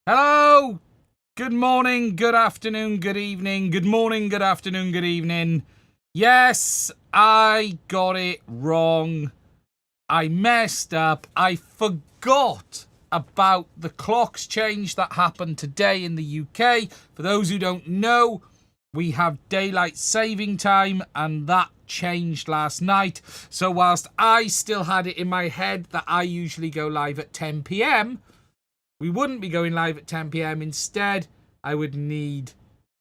Hello, good morning, good afternoon, good evening, good morning, good afternoon, good evening. Yes, I got it wrong. I messed up. I forgot about the clocks change that happened today in the UK. For those who don't know, we have daylight saving time and that changed last night. So whilst I still had it in my head that I usually go live at 10 p.m, we wouldn't be going live at 10 p.m. Instead, I would need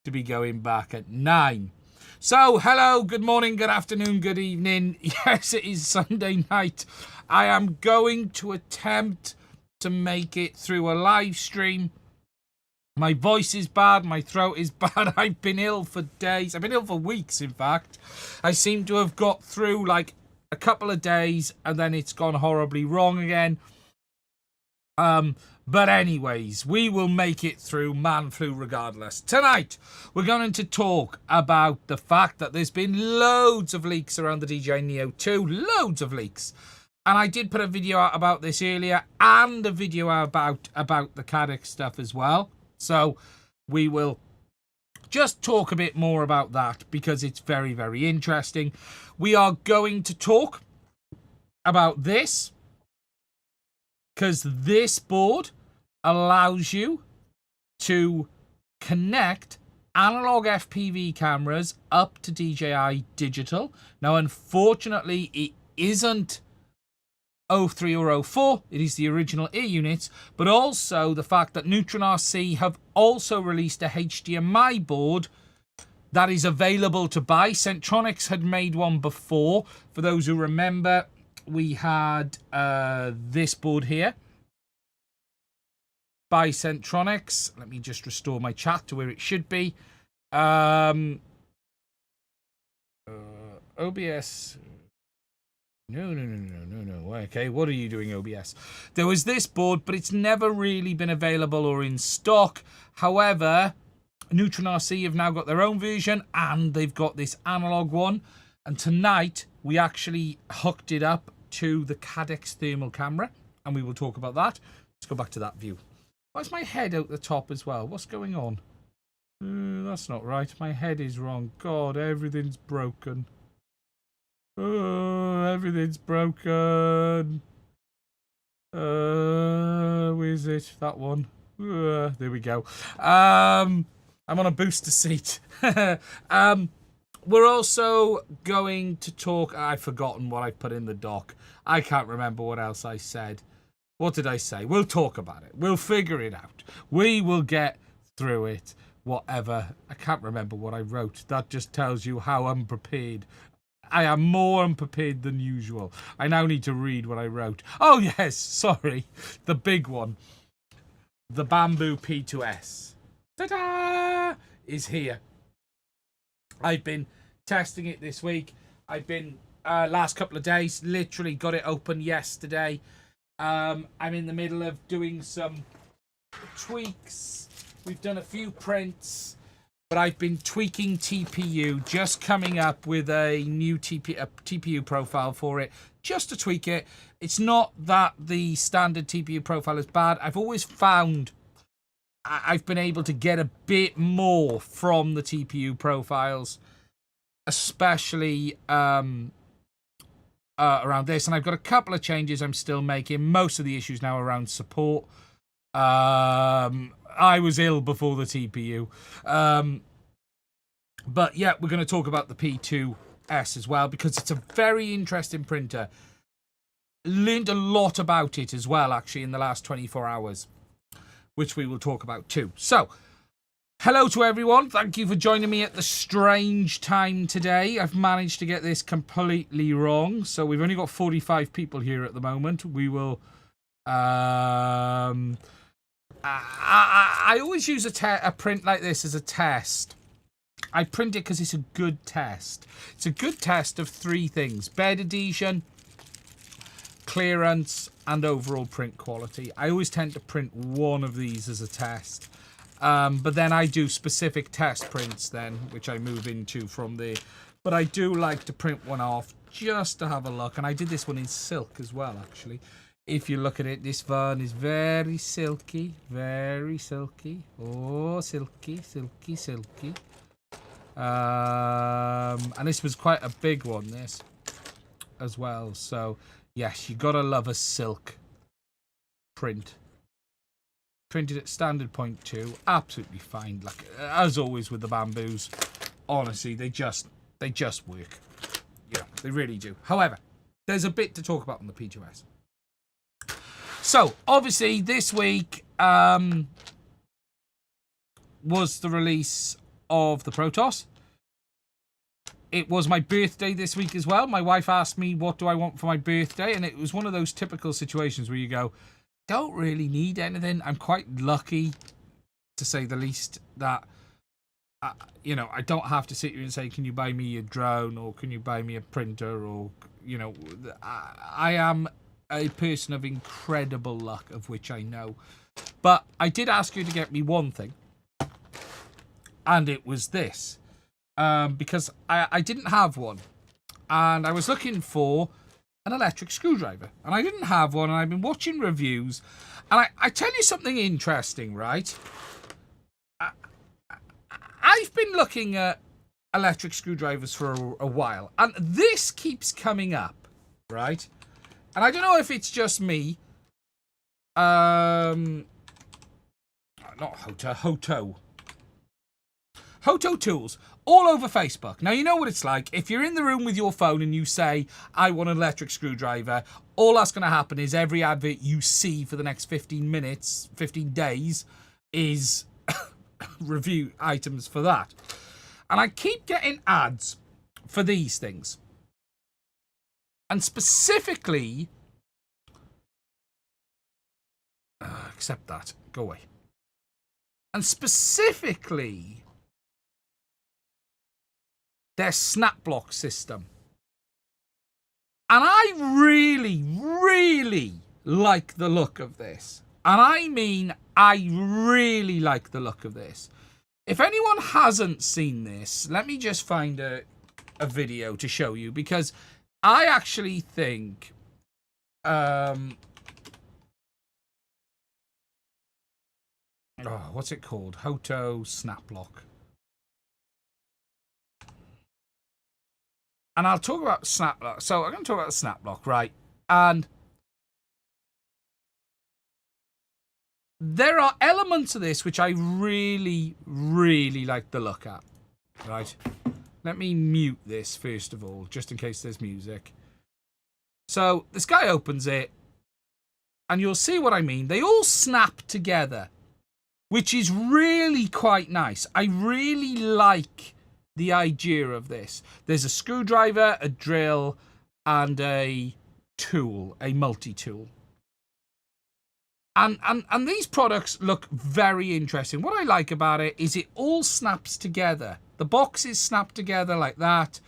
to be going back at 9. So, hello, good morning, good afternoon, good evening. Yes, it is Sunday night. I am going to attempt to make it through a live stream. My voice is bad, my throat is bad. I've been ill for days. I've been ill for weeks, in fact. I seem to have got through like a couple of days and then it's gone horribly wrong again. But anyways, we will make it through man flu regardless. Tonight, we're going to talk about the fact that there's been loads of leaks around the DJI Neo 2. Loads of leaks. And I did put a video out about this earlier and a video about the CaddX stuff as well. So we will just talk a bit more about that because it's very, very interesting. We are going to talk about this, because this board allows you to connect analog FPV cameras up to DJI digital. Now, unfortunately, it isn't 03 or 04. It is the original ear units, but also the fact that Neutron RC have also released a HDMI board that is available to buy. Centronics had made one before. For those who remember, we had this board here by Centronics. Let me just restore my chat to where it should be. OBS. No. Okay, what are you doing, OBS? There was this board, but it's never really been available or in stock. However, Neutron RC have now got their own version, and they've got this analog one. And tonight, we actually hooked it up to the CaddX thermal camera, and we will talk about that. Let's go back to that view. Why is my head out the top as well? What's going on? That's not right. My head is wrong. God, everything's broken. Everything's broken. Where's it? That one. There we go. I'm on a booster seat. We're also going to talk... I've forgotten what I put in the doc. I can't remember what else I said. What did I say? We'll talk about it. We'll figure it out. We will get through it. Whatever. I can't remember what I wrote. That just tells you how unprepared. I am more unprepared than usual. I now need to read what I wrote. Oh, yes. Sorry. The big one. The Bambu P2S. Ta-da! Is here. I've been testing it this week. I've been last couple of days. Literally got it open yesterday. I'm in the middle of doing some tweaks. We've done a few prints, but I've been tweaking TPU, just coming up with a new TPU profile for it, just to tweak it. It's not that the standard TPU profile is bad. I've always found I've been able to get a bit more from the TPU profiles, especially around this. And I've got a couple of changes I'm still making. Most of the issues now around support. I was ill before the TPU. But yeah, we're going to talk about the P2S as well, because it's a very interesting printer. Learned a lot about it as well, actually, in the last 24 hours. Which we will talk about too. So, hello to everyone. Thank you for joining me at the strange time today. I've managed to get this completely wrong. So we've only got 45 people here at the moment. We will... I always use a print like this as a test. I print it because it's a good test. It's a good test of three things. Bed adhesion, clearance, and overall print quality. I always tend to print one of these as a test. But then I do specific test prints then, which I move into from there. But I do like to print one off just to have a look. And I did this one in silk as well, actually. If you look at it, this one is very silky, very silky. Oh, silky, silky, silky. And this was quite a big one, this, as well. So, yes, you gotta love a silk print. Printed at standard 0.2, absolutely fine. Like, as always with the Bambus, honestly, they just work. Yeah, they really do. However, there's a bit to talk about on the P2S. So, obviously, this week was the release of the Protos. It was my birthday this week as well. My wife asked me, what do I want for my birthday? And it was one of those typical situations where you go, don't really need anything. I'm quite lucky, to say the least, that, you know, I don't have to sit here and say, can you buy me a drone, or can you buy me a printer, or, you know, I am a person of incredible luck, of which I know. But I did ask you to get me one thing, and it was this, because I didn't have one, and I was looking for an electric screwdriver, and I didn't have one, and I've been watching reviews, and I tell you something interesting, right? I've been looking at electric screwdrivers for a while, and this keeps coming up, right? And I don't know if it's just me. Not Hoto. Hoto tools all over Facebook. Now, you know what it's like. If you're in the room with your phone and you say, I want an electric screwdriver, all that's going to happen is every advert you see for the next 15 minutes, 15 days, is review items for that. And I keep getting ads for these things. And specifically, accept that, go away. And specifically, their snap block system. And I really, really like the look of this. And I mean, I really like the look of this. If anyone hasn't seen this, let me just find a video to show you, because I actually think what's it called? Hoto Snap Lock. And I'll talk about Snap Lock. So I'm going to talk about the Snap Lock, right? And there are elements of this which I really, really like the look at, right? Let me mute this first of all, just in case there's music. So this guy opens it, and you'll see what I mean. They all snap together, which is really quite nice. I really like the idea of this. There's a screwdriver, a drill, and a tool, a multi-tool. And these products look very interesting. What I like about it is it all snaps together. The boxes snap together like that.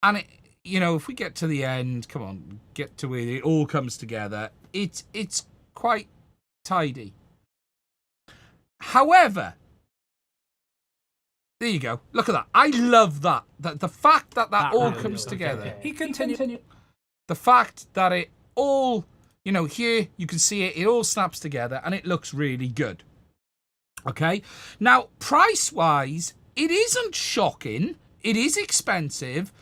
And, it, you know, if we get to the end, come on, get to where it all comes together. It's quite tidy. However, there you go. Look at that. I love that. The fact that all comes together. He continued. The fact that it all... You know, here you can see it all snaps together and it looks really good. Okay. Now, price-wise, it isn't shocking. It is expensive.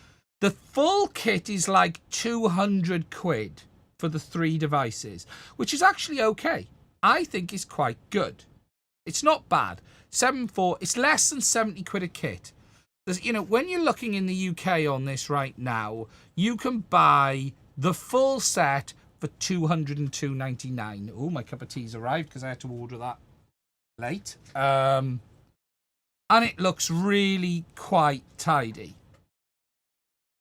The full kit is like 200 quid for the 3 devices, which is actually okay. I think it's quite good. It's not bad. 7.4, it's less than 70 quid a kit. There's, you know, when you're looking in the UK on this right now, you can buy the full set for $202.99. Oh, my cup of tea's arrived because I had to order that late. And it looks really quite tidy.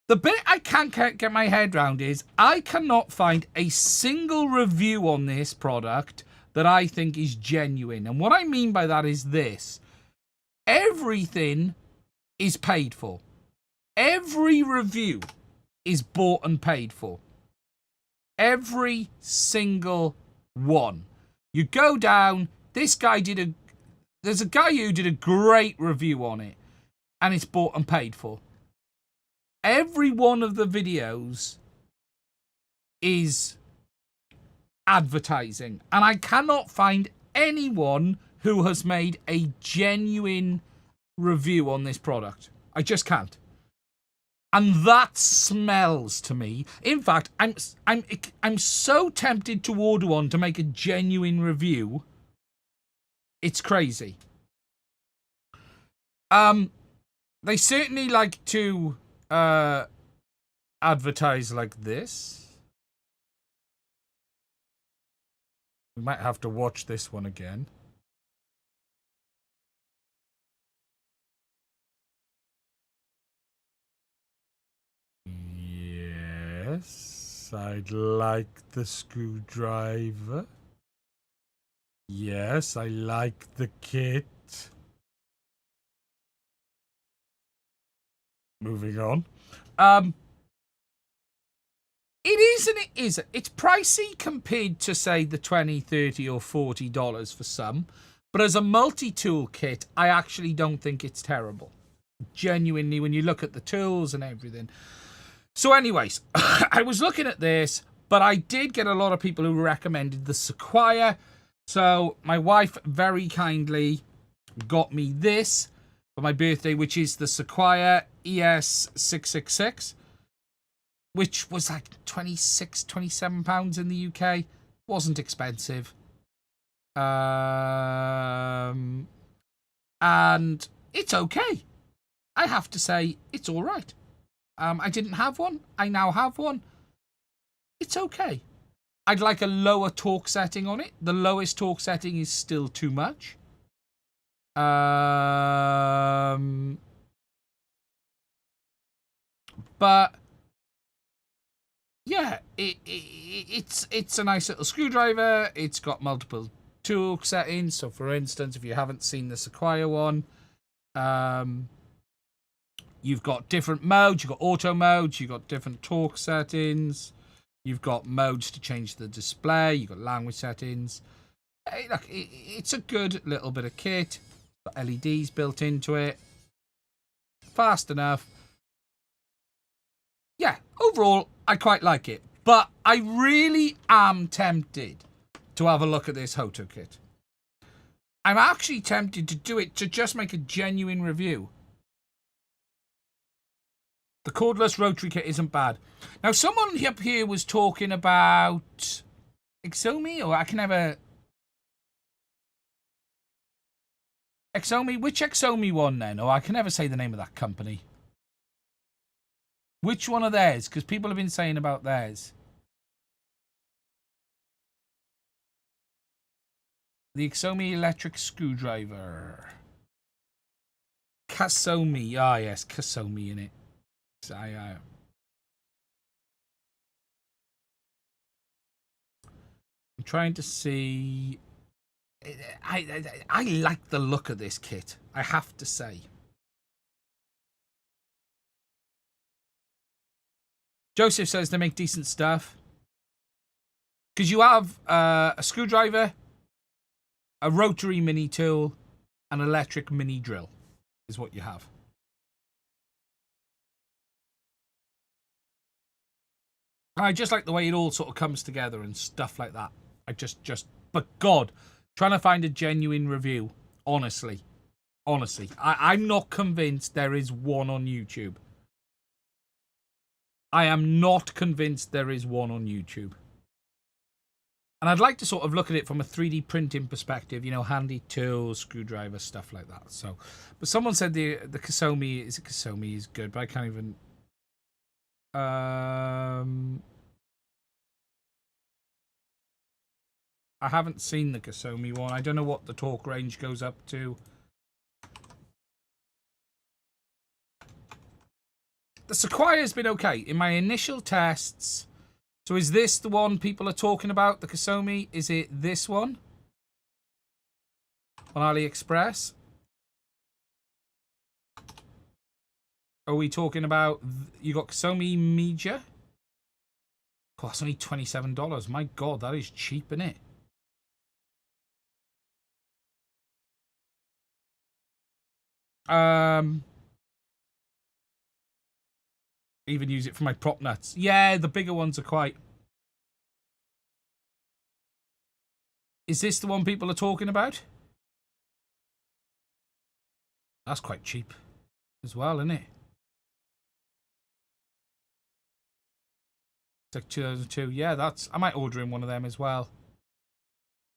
The bit I can't get my head around is I cannot find a single review on this product that I think is genuine. And what I mean by that is this. Everything is paid for. Every review is bought and paid for. Every single one. You go down, this guy there's a guy who did a great review on it, and it's bought and paid for. Every one of the videos is advertising. And I cannot find anyone who has made a genuine review on this product. I just can't. And that smells to me. In fact, I'm so tempted to order one to make a genuine review. It's crazy. They certainly like to advertise like this. We might have to watch this one again. Yes, I'd like the screwdriver. Yes, I like the kit. Moving on. It is and it isn't. It's pricey compared to, say, the $20, $30 or $40 for some. But as a multi-tool kit, I actually don't think it's terrible. Genuinely, when you look at the tools and everything. So anyways, I was looking at this, but I did get a lot of people who recommended the Sequoia. So my wife very kindly got me this for my birthday, which is the Sequoia ES666, which was like £26, £27 in the UK. Wasn't expensive. And it's okay. I have to say, it's all right. I didn't have one. I now have one. It's okay. I'd like a lower torque setting on it. The lowest torque setting is still too much. But yeah, it's a nice little screwdriver. It's got multiple torque settings. So for instance, if you haven't seen the Sequoia one, you've got different modes. You've got auto modes. You've got different torque settings. You've got modes to change the display. You've got language settings. Hey, look, it's a good little bit of kit. Got LEDs built into it. Fast enough. Yeah, overall, I quite like it. But I really am tempted to have a look at this Hoto kit. I'm actually tempted to do it to just make a genuine review. The cordless rotary kit isn't bad. Now, someone up here was talking about Exomi, or I can never... Exomi? Which Exomi one then? Or I can never say the name of that company. Which one of theirs? Because people have been saying about theirs. The Exomi electric screwdriver. Kasomi. Ah, yes, Kasomi in it. I'm trying to see. I like the look of this kit, I have to say. Joseph says they make decent stuff. Because you have a screwdriver, a rotary mini tool, an electric mini drill is what you have. And I just like the way it all sort of comes together and stuff like that. But God, trying to find a genuine review, honestly, I'm not convinced there is one on YouTube. I am not convinced there is one on YouTube. And I'd like to sort of look at it from a 3D printing perspective, you know, handy tools, screwdriver, stuff like that. So, but someone said the Kasomi is good, but I can't even... I haven't seen the Kasomi one. I don't know what the torque range goes up to. The Sequoia's been okay. In my initial tests... So is this the one people are talking about, the Kasomi? Is it this one? On AliExpress? Are we talking about... You got Kasomi Media? Oh, that's only $27. My God, that is cheap, isn't it? Even use it for my prop nuts. Yeah, the bigger ones are quite... Is this the one people are talking about? That's quite cheap as well, isn't it? It's like 2002. Yeah, that's... I might order in one of them as well.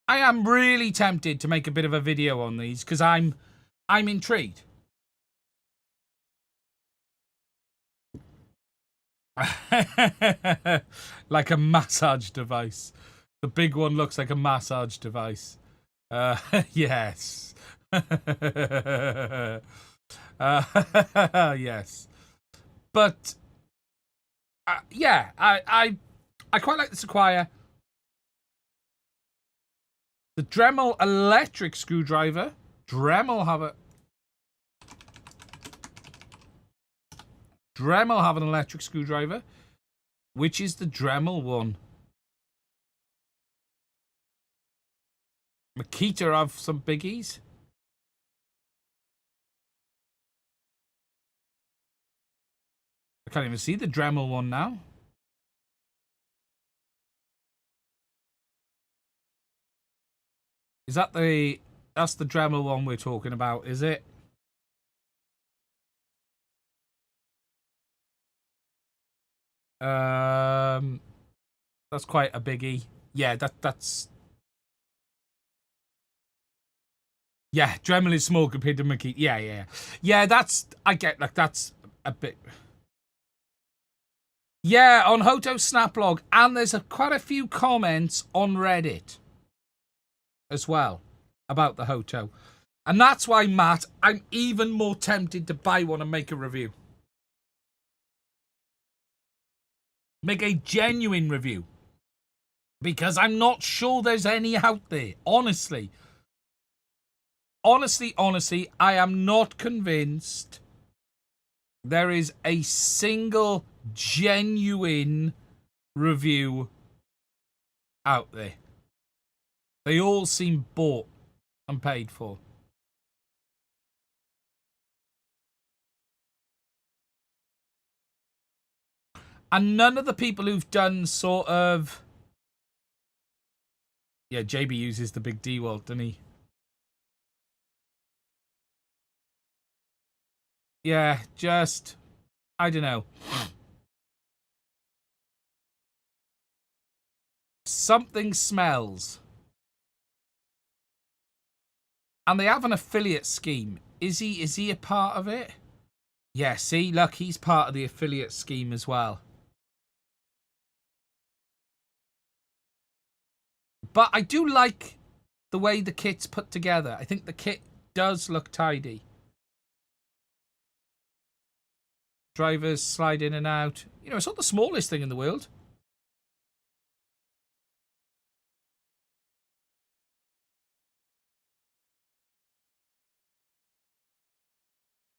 I am really tempted to make a bit of a video on these because I'm intrigued. Like a massage device. The big one looks like a massage device. Yes. Yes. But yeah, I quite like the Sequoia. The Dremel electric screwdriver. Dremel have an electric screwdriver. Which is the Dremel one? Makita have some biggies. I can't even see the Dremel one now. Is that that's the Dremel one we're talking about, is it? That's quite a biggie. Yeah, that's... Yeah, Dremel is small compared to Makita. Yeah. Yeah, that's... I get, like, that's a bit... Yeah, on Hoto Snaplog, and there's quite a few comments on Reddit as well about the Hoto. And that's why, Matt, I'm even more tempted to buy one and make a review. Make a genuine review. Because I'm not sure there's any out there. Honestly, I am not convinced there is a single genuine review out there. They all seem bought and paid for. And none of the people who've done sort of... Yeah, JB uses the big D-Walt, doesn't he? Yeah, just... I don't know. Something smells. And they have an affiliate scheme. Is he a part of it? Yeah, see, look, he's part of the affiliate scheme as well. But I do like the way the kit's put together. I think the kit does look tidy. Drivers slide in and out. You know, it's not the smallest thing in the world.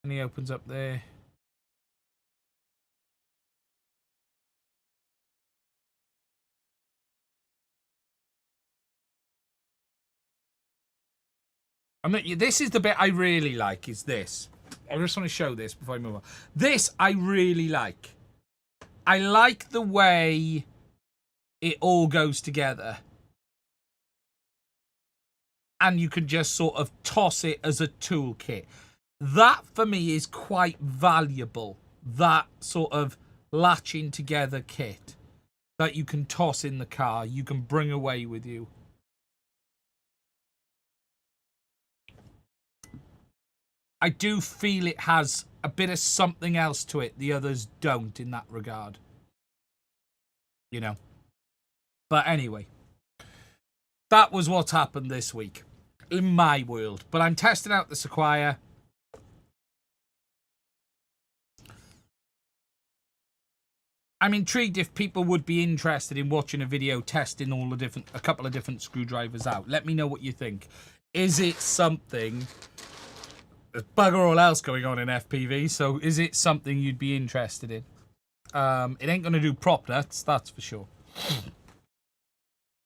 And he opens up there. This is the bit I really like, is this. I just want to show this before I move on. This I really like. I like the way it all goes together. And you can just sort of toss it as a toolkit. That, for me, is quite valuable. That sort of latching together kit that you can toss in the car, you can bring away with you. I do feel it has a bit of something else to it the others don't in that regard. You know. But anyway. That was what's happened this week. In my world. But I'm testing out the Sequoia. I'm intrigued if people would be interested in watching a video testing a couple of different screwdrivers out. Let me know what you think. Is it something... There's bugger all else going on in FPV, so is it something you'd be interested in? It ain't going to do prop nuts, that's for sure.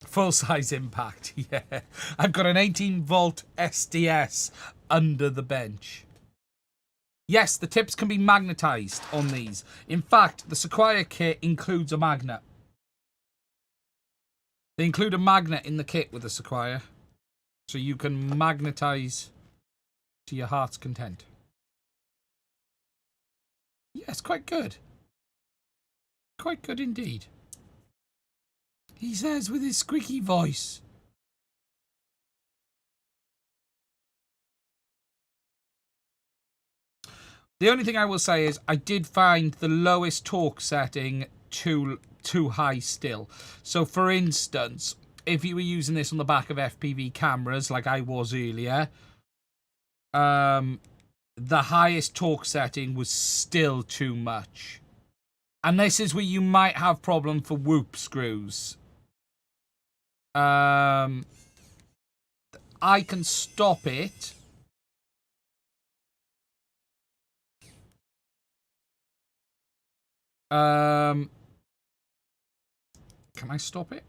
Full-size impact, yeah. I've got an 18-volt SDS under the bench. Yes, the tips can be magnetized on these. In fact, the Sequoia kit includes a magnet. They include a magnet in the kit with the Sequoia, so you can magnetize to your heart's content. Yeah, it's quite good. Quite good indeed. He says with his squeaky voice. The only thing I will say is I did find the lowest torque setting too high still. So for instance, if you were using this on the back of FPV cameras like I was earlier, the highest torque setting was still too much. And this is where you might have problem for whoop screws. I can stop it. Can I stop it?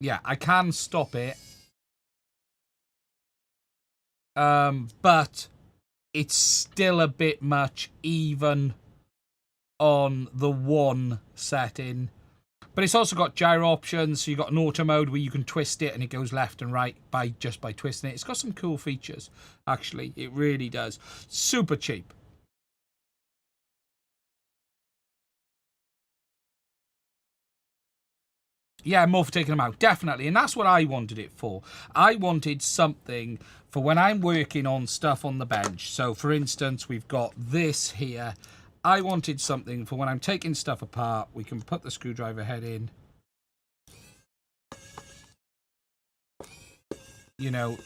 Yeah, I can stop it. But it's still a bit much even on the one setting. But it's also got gyro options, so you've got an auto mode where you can twist it and it goes left and right just by twisting it. It's got some cool features, actually. It really does. Super cheap. Yeah, more for taking them out, definitely. And that's what I wanted it for. I wanted something for when I'm working on stuff on the bench. So, for instance, we've got this here. I wanted something for when I'm taking stuff apart. We can put the screwdriver head in. You know.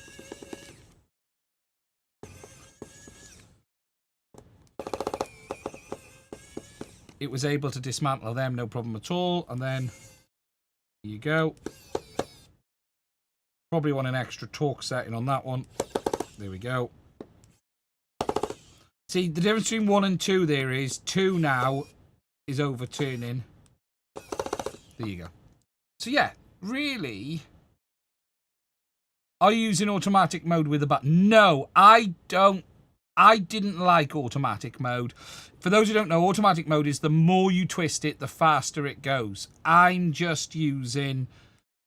It was able to dismantle them, no problem at all. And then... Here you go. Probably want an extra torque setting on that one. There we go. See, the difference between 1 and 2 there is 2 now is overturning. There you go. So yeah, really... Are you using automatic mode with a button? No, I don't. I didn't like automatic mode. For those who don't know, automatic mode is the more you twist it, the faster it goes. I'm just using,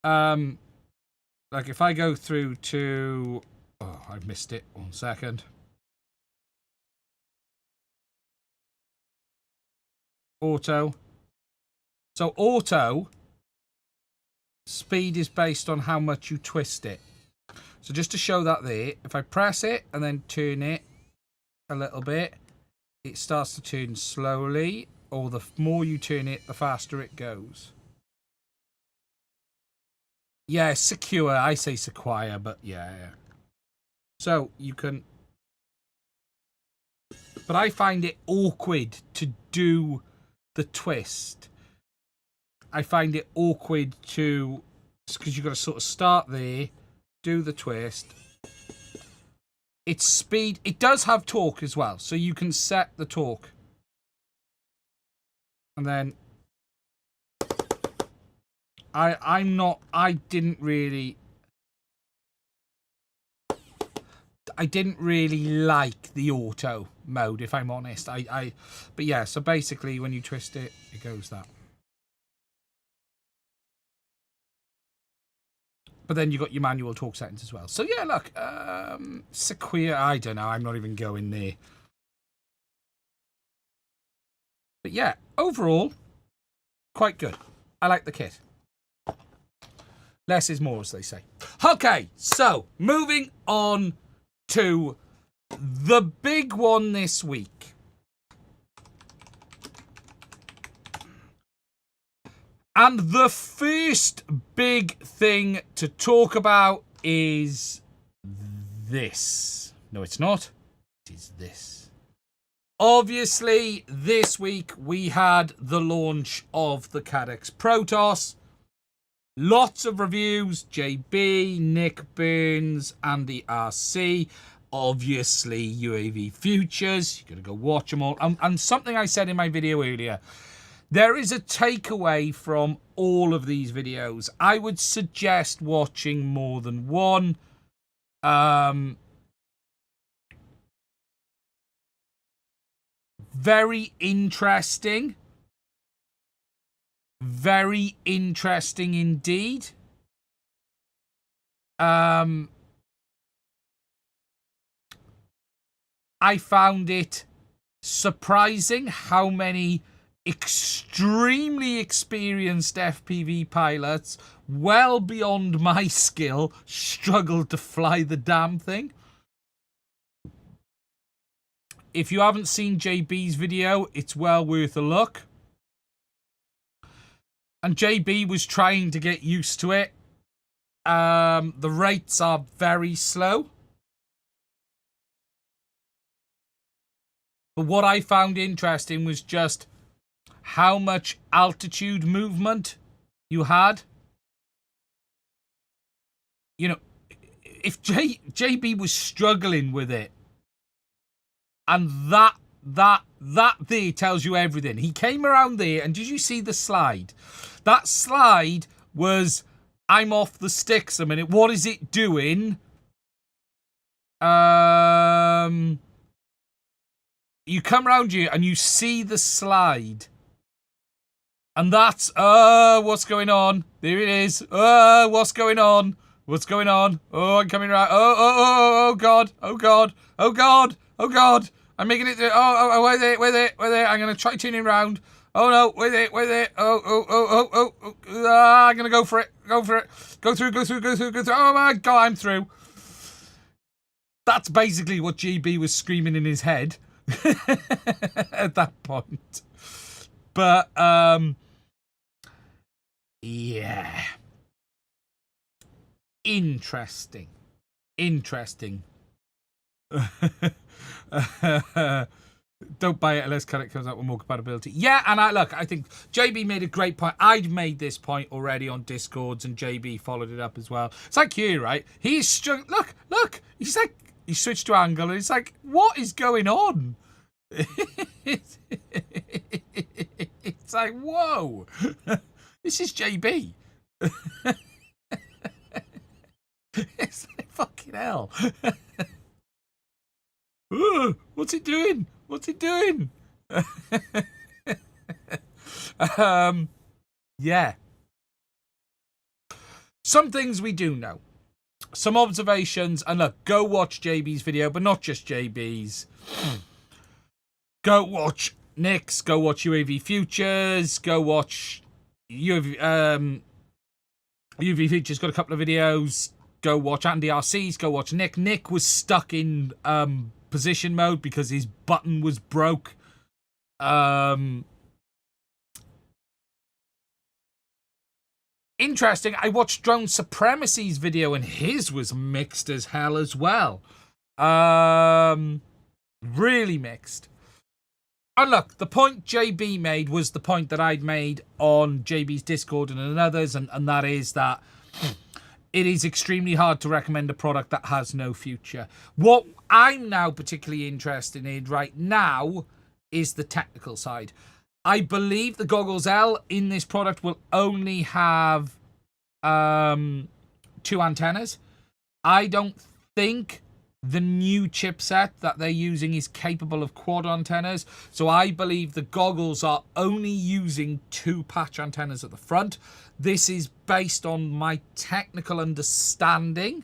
like if I go through to, oh, I've missed it. 1 second. Auto. So auto speed is based on how much you twist it. So just to show that there, if I press it and then turn it a little bit, it starts to turn slowly, or the more you turn it, the faster it goes. Yeah, secure. I say Sequoia, but yeah. So you can... But I find it awkward to do the twist. I find it awkward to... Because you've got to sort of start there, do the twist... Its speed, it does have torque as well, so you can set the torque. And then I didn't really like the auto mode, if I'm honest. But yeah, so basically when you twist it, it goes that. But then you got your manual torque settings as well. So yeah, look, Sequoia, I don't know, I'm not even going there. But yeah, overall, quite good. I like the kit. Less is more, as they say. Okay, so moving on to the big one this week. And the first big thing to talk about is this. No, it's not. It is this. Obviously, this week we had the launch of the CaddX Protos. Lots of reviews. JB, Nick Burns, Andy RC. Obviously, UAV Futures. You've got to go watch them all. And something I said in my video earlier. There is a takeaway from all of these videos. I would suggest watching more than one. Very interesting. very interesting indeed. I found it surprising how many extremely experienced FPV pilots, well beyond my skill, struggled to fly the damn thing. If you haven't seen JB's video, it's well worth a look. And JB was trying to get used to it. The rates are very slow. But what I found interesting was just how much altitude movement you had. You know, if JB was struggling with it, and that there tells you everything. He came around there, and did you see the slide? That slide was, I'm off the sticks a minute. What is it doing? You come around here and you see the slide. And that's, what's going on? There it is. What's going on? What's going on? Oh, I'm coming around. Oh, God. Oh, God. Oh, God. Oh, God. I'm making it. Oh, wait there. I'm going to try tuning around. Oh, no. Wait there. Oh. I'm going to go for it. Go through. Oh, my God, I'm through. That's basically what GB was screaming in his head at that point. But, yeah. Interesting. Don't buy it unless CaddX comes out with more compatibility. Yeah, and I think JB made a great point. I'd made this point already on Discords, and JB followed it up as well. It's like you, right? He's struggling. Look. He's like, he switched to angle, and it's like, what is going on? It's like, whoa. This is JB. It's like, fucking hell. What's it doing? Yeah. Some things we do know. Some observations. And look, go watch JB's video, but not just JB's. Go watch Nick's. Go watch UAV Futures. Go watch UAV Futures. Got a couple of videos. Go watch Andy RC's. Go watch Nick. Nick was stuck in position mode because his button was broke. Interesting. I watched Drone Supremacy's video, and his was mixed as hell as well. Really mixed. And look, the point JB made was the point that I'd made on JB's Discord and others, and that is that it is extremely hard to recommend a product that has no future. What I'm now particularly interested in right now is the technical side. I believe the Goggles L in this product will only have 2 antennas. I don't think the new chipset that they're using is capable of quad antennas. So I believe the goggles are only using 2 patch antennas at the front. This is based on my technical understanding,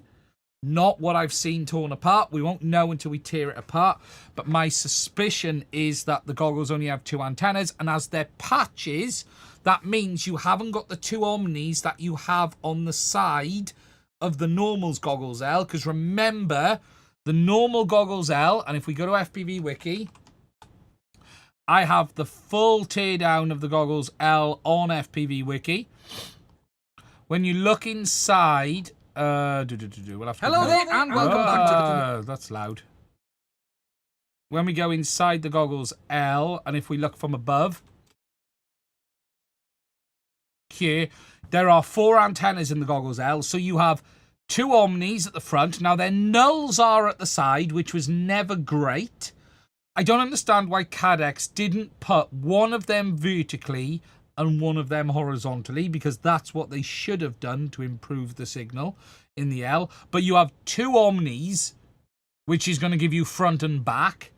not what I've seen torn apart. We won't know until we tear it apart. But my suspicion is that the goggles only have 2 antennas. And as they're patches, that means you haven't got the 2 omnis that you have on the side of the normals Goggles L. Because remember, the normal Goggles L, and if we go to FPV Wiki, I have the full teardown of the Goggles L on FPV Wiki. When you look inside, we'll have to hello there, and welcome back to the... That's loud. When we go inside the Goggles L, and if we look from above, here, there are 4 antennas in the Goggles L, so you have 2 omnis at the front. Now, their nulls are at the side, which was never great. I don't understand why CaddX didn't put one of them vertically and one of them horizontally, because that's what they should have done to improve the signal in the L. But you have 2 omnis, which is going to give you front and back.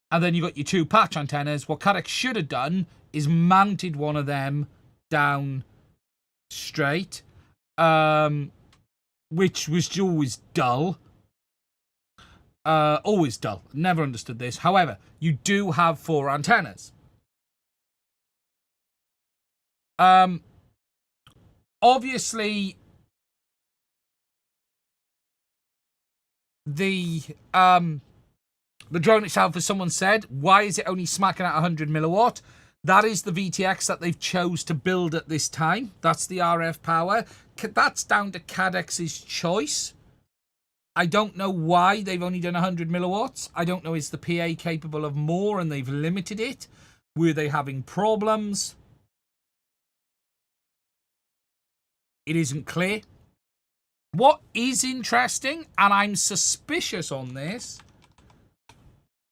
And then you got your 2 patch antennas. What CaddX should have done is mounted one of them down straight, which was always dull. Always dull. Never understood this. However, you do have 4 antennas. Obviously, the drone itself, as someone said, why is it only smacking at 100 milliwatt? That is the VTX that they've chose to build at this time. That's the RF power. That's down to CaddX's choice. I don't know why they've only done 100 milliwatts. I don't know, is the PA capable of more and they've limited it? Were they having problems? It isn't clear. What is interesting, and I'm suspicious on this,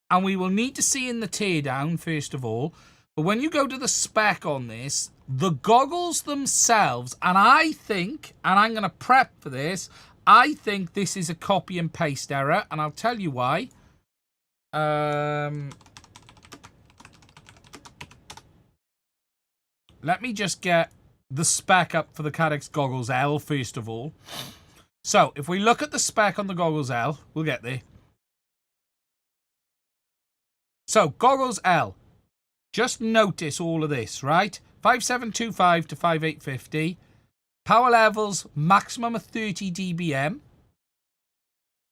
and we will need to see in the teardown first of all, but when you go to the spec on this, the goggles themselves, and I think, and I'm going to prep for this, I think this is a copy and paste error, and I'll tell you why. Let me just get the spec up for the CaddX Goggles L first of all. So, if we look at the spec on the Goggles L, we'll get there. So, Goggles L. Just notice all of this, right? 5725 to 5850. Power levels, maximum of 30 dBm.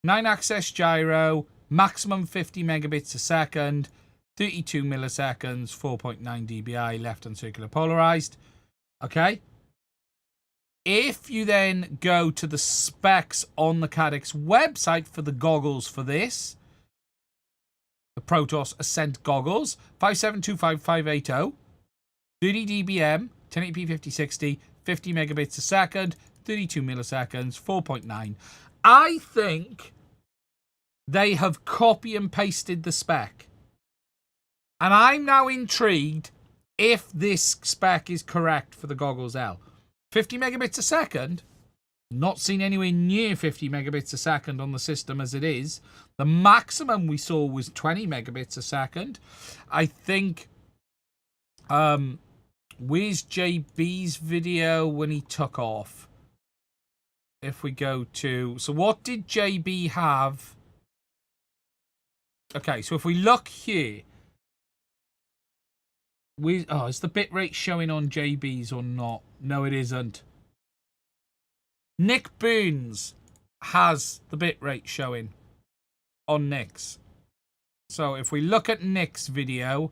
9-axis gyro, maximum 50 megabits a second. 32 milliseconds, 4.9 dBi, left and circular polarized. Okay? If you then go to the specs on the CaddX website for the goggles for this, the Protos Ascent goggles, 5725580, 30 dBm, 1080p 5060, 50 megabits a second, 32 milliseconds, 4.9. I think they have copy and pasted the spec. And I'm now intrigued if this spec is correct for the Goggles L. 50 megabits a second, not seen anywhere near 50 megabits a second on the system as it is. The maximum we saw was 20 megabits a second. I think, where's JB's video when he took off? If we go to, so what did JB have? Okay, so if we look here, is the bitrate showing on JB's or not? No, it isn't. Nick Burns has the bitrate showing on Nick's. So if we look at Nick's video,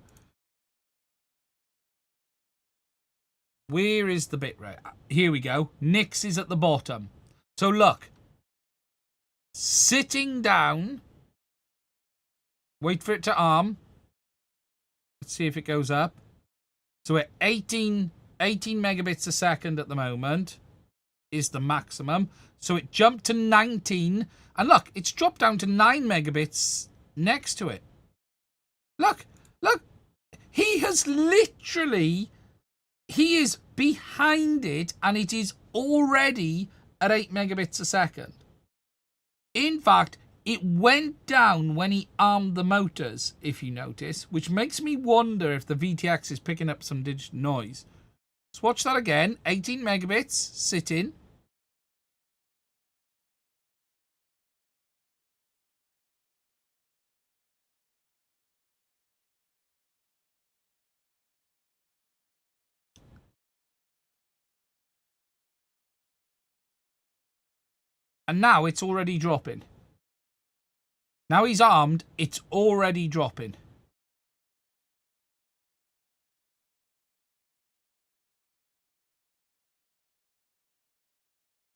where is the bitrate? Here we go. Nick's is at the bottom. So look, sitting down, wait for it to arm. Let's see if it goes up. So we're 18 megabits a second at the moment is the maximum. So it jumped to 19. And look, it's dropped down to 9 megabits next to it. Look. He has literally, he is behind it and it is already at 8 megabits a second. In fact, it went down when he armed the motors, if you notice, which makes me wonder if the VTX is picking up some digital noise. Let's watch that again. 18 megabits, sitting. And now it's already dropping. Now he's armed, it's already dropping.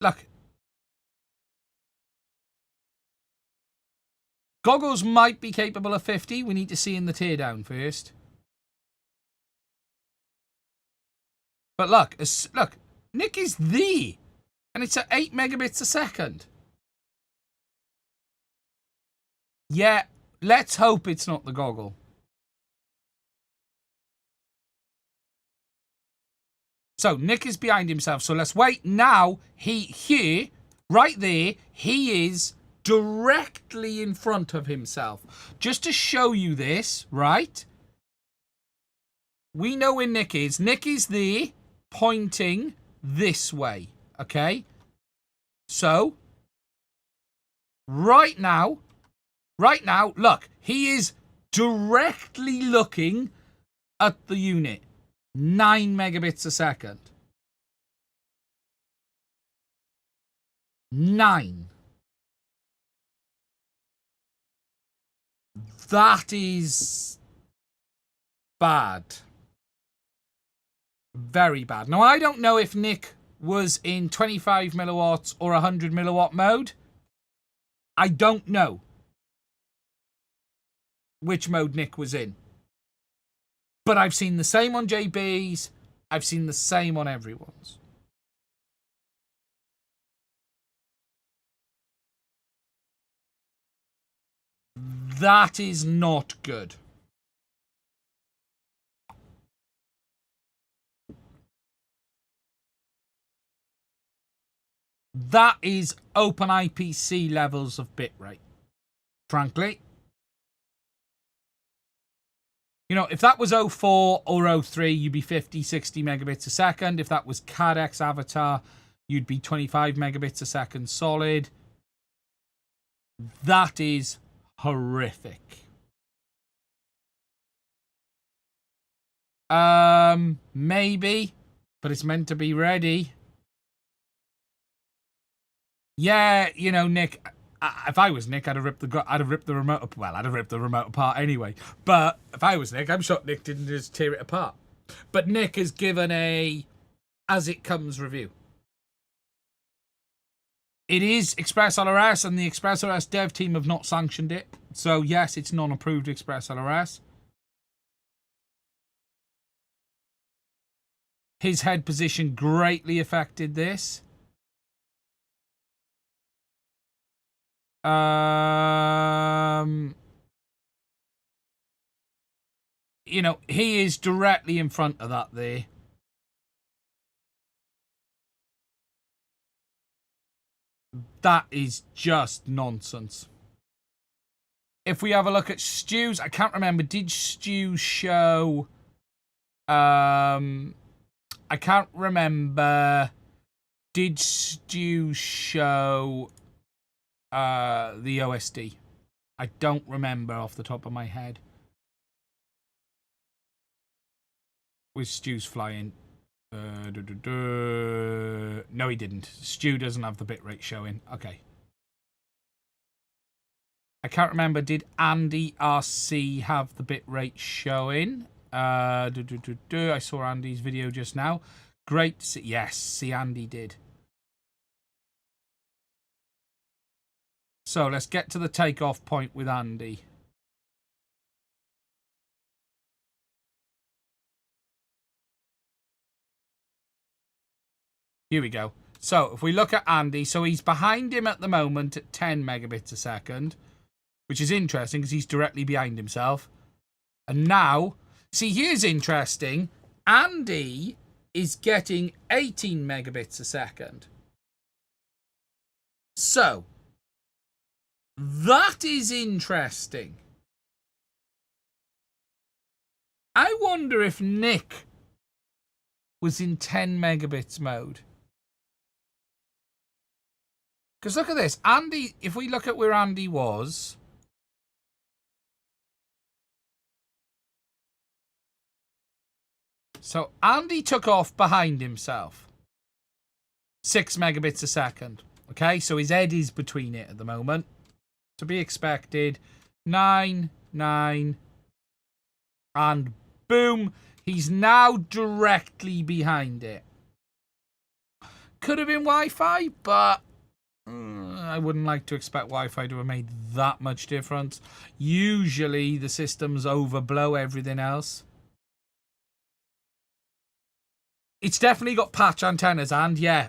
Look. Goggles might be capable of 50. We need to see in the teardown first. But look, Nick is there. And it's at 8 megabits a second. Yeah, let's hope it's not the goggle. So, Nick is behind himself. So, let's wait. Now, here, right there, he is directly in front of himself. Just to show you this, right? We know where Nick is. Nick is there, pointing this way, okay? So, right now, look, he is directly looking at the unit. 9 megabits a second. 9. That is bad. Very bad. Now, I don't know if Nick was in 25 milliwatts or 100 milliwatt mode. I don't know which mode Nick was in. But I've seen the same on JB's. I've seen the same on everyone's. That is not good. That is open IPC levels of bitrate, frankly. You know, if that was 04 or 03, you'd be 50, 60 megabits a second. If that was CaddX Avatar, you'd be 25 megabits a second solid. That is horrific. Maybe, but it's meant to be ready. Yeah, you know, Nick. If I was Nick, I'd have ripped the remote. Well, I'd have ripped the remote apart anyway. But if I was Nick, I'm sure Nick didn't just tear it apart. But Nick has given a as it comes review. It is Express ELRS, and the Express ELRS dev team have not sanctioned it. So yes, it's non-approved Express ELRS. His head position greatly affected this. You know, he is directly in front of that there. That is just nonsense. If we have a look at Stu's, I can't remember. Did Stu show... I can't remember. Did Stu show the OSD? I don't remember off the top of my head. With Stu's flying. No, he didn't. Stu doesn't have the bitrate showing. Okay. I can't remember. Did Andy RC have the bitrate showing? I saw Andy's video just now. Great to see. Yes, see, Andy did. So let's get to the takeoff point with Andy. Here we go. So if we look at Andy, so he's behind him at the moment at 10 megabits a second, which is interesting because he's directly behind himself. And now, see, here's interesting. Andy is getting 18 megabits a second. So that is interesting. I wonder if Nick was in 10 megabits mode. Because look at this. Andy, if we look at where Andy was... So Andy took off behind himself. 6 megabits a second. Okay, so his head is between it at the moment. To be expected. 9, 9. And boom. He's now directly behind it. Could have been Wi-Fi, but... I wouldn't like to expect Wi-Fi to have made that much difference. Usually the systems overblow everything else. It's definitely got patch antennas, and yeah,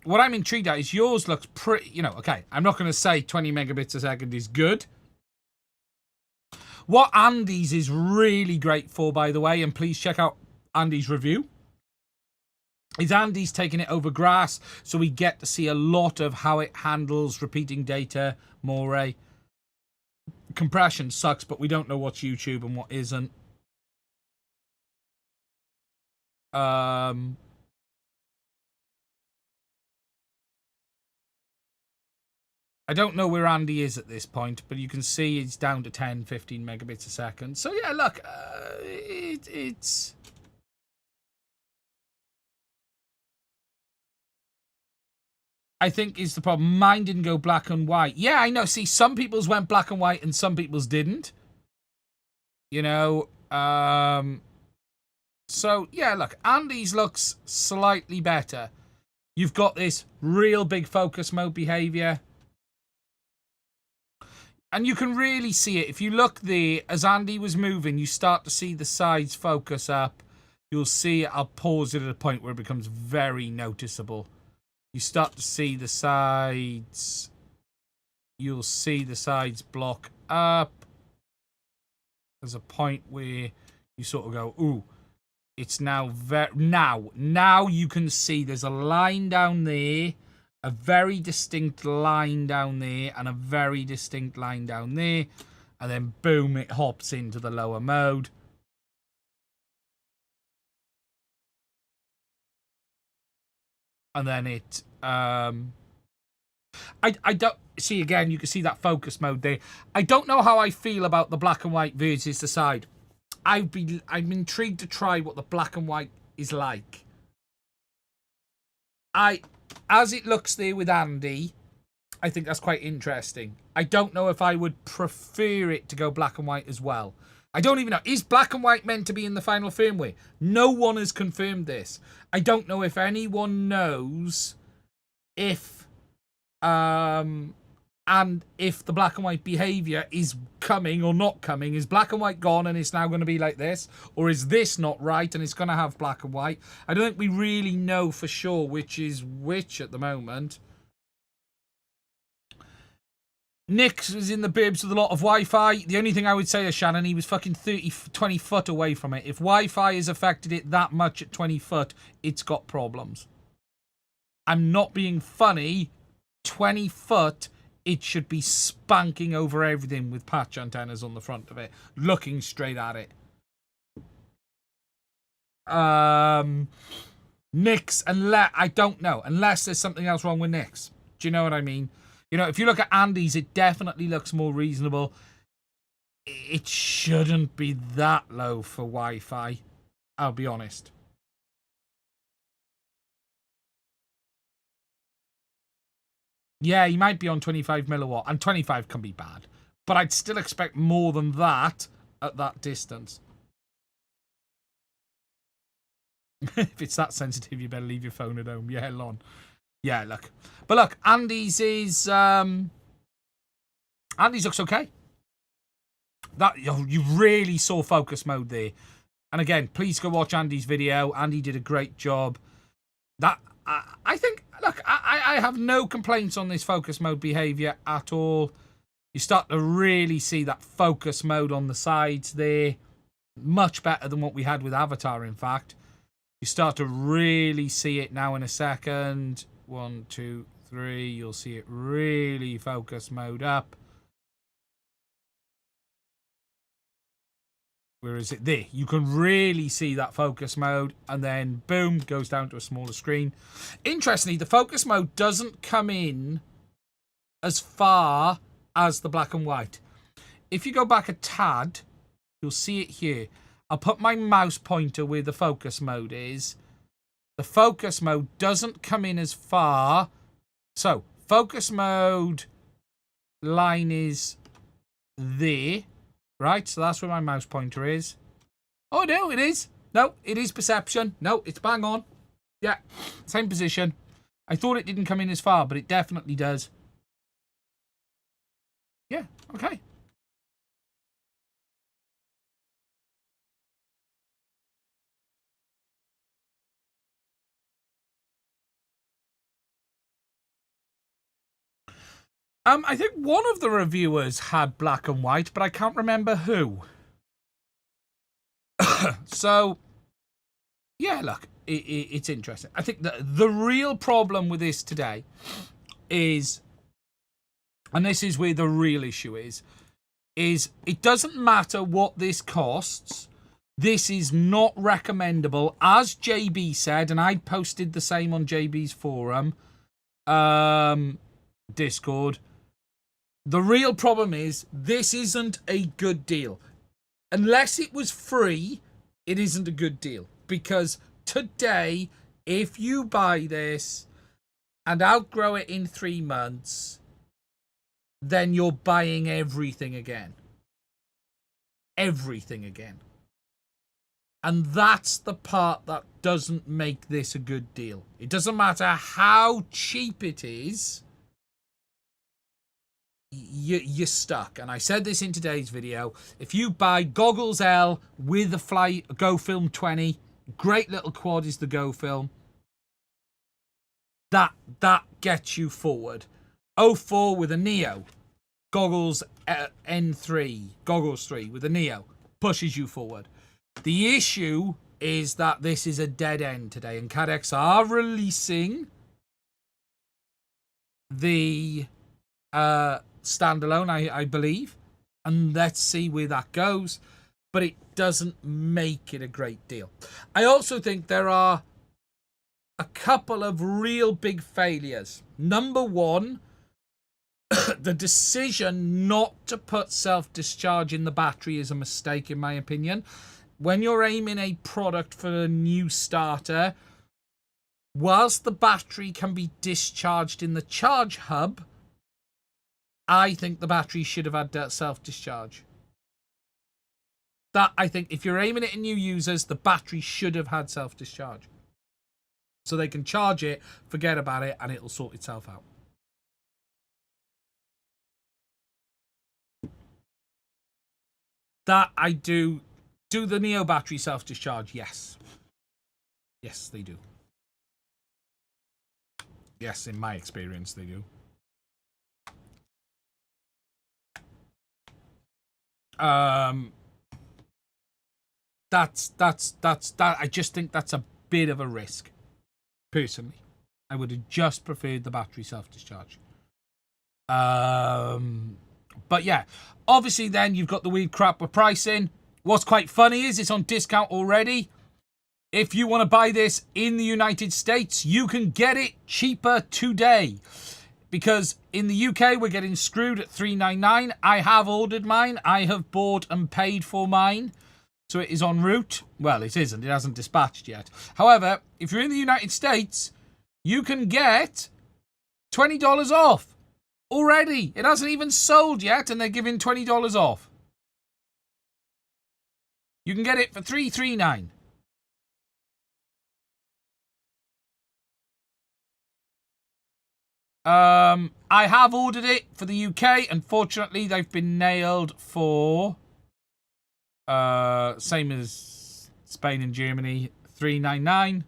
what I'm intrigued at is yours looks pretty, you know, okay, I'm not going to say 20 megabits a second is good. What Andy's is really great for, by the way, and please check out Andy's review, is Andy's taking it over grass, so we get to see a lot of how it handles repeating data, more. Compression sucks, but we don't know what's YouTube and what isn't. I don't know where Andy is at this point, but you can see it's down to 10, 15 megabits a second. So yeah, look, it's... I think is the problem. Mine didn't go black and white. Yeah, I know. See, some people's went black and white and some people's didn't. You know, so yeah, look, Andy's looks slightly better. You've got this real big focus mode behavior. And you can really see it. If you look there, as Andy was moving, you start to see the sides focus up. You'll see, I'll pause it at a point where it becomes very noticeable. You start to see the sides. You'll see the sides block up. There's a point where you sort of go, ooh, it's now now you can see there's a line down there, a very distinct line down there, and a very distinct line down there, and then boom, it hops into the lower mode. And then it I don't see, again, you can see that focus mode there. I don't know how I feel about the black and white versus the side. I'm intrigued to try what the black and white is like. As it looks there with Andy, I think that's quite interesting. I don't know if I would prefer it to go black and white as well. I don't even know. Is black and white meant to be in the final firmware? No one has confirmed this. I don't know if anyone knows if and if the black and white behavior is coming or not coming. Is black and white gone and it's now going to be like this? Or is this not right and it's going to have black and white? I don't think we really know for sure which is which at the moment. Nick was in the bibs with a lot of Wi-Fi. The only thing I would say is, Shannon, he was fucking 20 foot away from it. If Wi-Fi has affected it that much at 20 foot, it's got problems. I'm not being funny. 20 foot, it should be spanking over everything with patch antennas on the front of it, looking straight at it. Nick's, I don't know, unless there's something else wrong with Nick's. Do you know what I mean? You know, if you look at Andy's, it definitely looks more reasonable. It shouldn't be that low for Wi-Fi, I'll be honest. Yeah, he might be on 25 milliwatt, and 25 can be bad. But I'd still expect more than that at that distance. If it's that sensitive, you better leave your phone at home. Yeah, Lon. Yeah, look. But look, Andy's is... Andy's looks okay. That you really saw focus mode there. And again, please go watch Andy's video. Andy did a great job. That I think... Look, I have no complaints on this focus mode behavior at all. You start to really see that focus mode on the sides there. Much better than what we had with Avatar, in fact. You start to really see it now in a second. 1, 2, 3. You'll see it really focus mode up. Where is it? There. You can really see that focus mode. And then, boom, goes down to a smaller screen. Interestingly, the focus mode doesn't come in as far as the black and white. If you go back a tad, you'll see it here. I'll put my mouse pointer where the focus mode is. The focus mode doesn't come in as far. So, focus mode line is there. Right, so that's where my mouse pointer is. Oh, no, it is. No, it is perception. No, it's bang on. Yeah, same position. I thought it didn't come in as far, but it definitely does. Yeah, okay. I think one of the reviewers had black and white, but I can't remember who. So, yeah, look, it's interesting. I think the real problem with this today is, and this is where the real issue is it doesn't matter what this costs, This is not recommendable, as JB said, and I posted the same on JB's forum, Discord. The real problem is this isn't a good deal. Unless it was free, it isn't a good deal. Because today, if you buy this and outgrow it in 3 months, then you're buying everything again. Everything again. And that's the part that doesn't make this a good deal. It doesn't matter how cheap it is, you're stuck. And I said this in today's video. If you buy Goggles L with a Go Film 20, great little quad is the Go Film. That gets you forward. 04 with a Neo. Goggles N3. Goggles 3 with a Neo. Pushes you forward. The issue is that this is a dead end today. And CaddX are releasing the standalone, I believe. And let's see where that goes. But it doesn't make it a great deal. I also think there are a couple of real big failures. Number one, the decision not to put self-discharge in the battery is a mistake, in my opinion. When you're aiming a product for a new starter, whilst the battery can be discharged in the charge hub, I think the battery should have had that self-discharge. That, I think, if you're aiming it at new users, the battery should have had self-discharge. So they can charge it, forget about it, and it'll sort itself out. That I do. Do the Neo battery self-discharge? Yes. Yes, they do. Yes, in my experience, they do. That's I just think that's a bit of a risk. Personally, I would have just preferred the battery self-discharge. But yeah, obviously then you've got the weird crap with pricing. What's quite funny is it's on discount already. If you want to buy this in the United States, you can get it cheaper today. Because in the UK, we're getting screwed at $399. I have ordered mine. I have bought and paid for mine. So it is en route. Well, it isn't. It hasn't dispatched yet. However, if you're in the United States, you can get $20 off already. It hasn't even sold yet, and they're giving $20 off. You can get it for $339. I have ordered it for the UK. Unfortunately, they've been nailed for same as Spain and Germany, $399.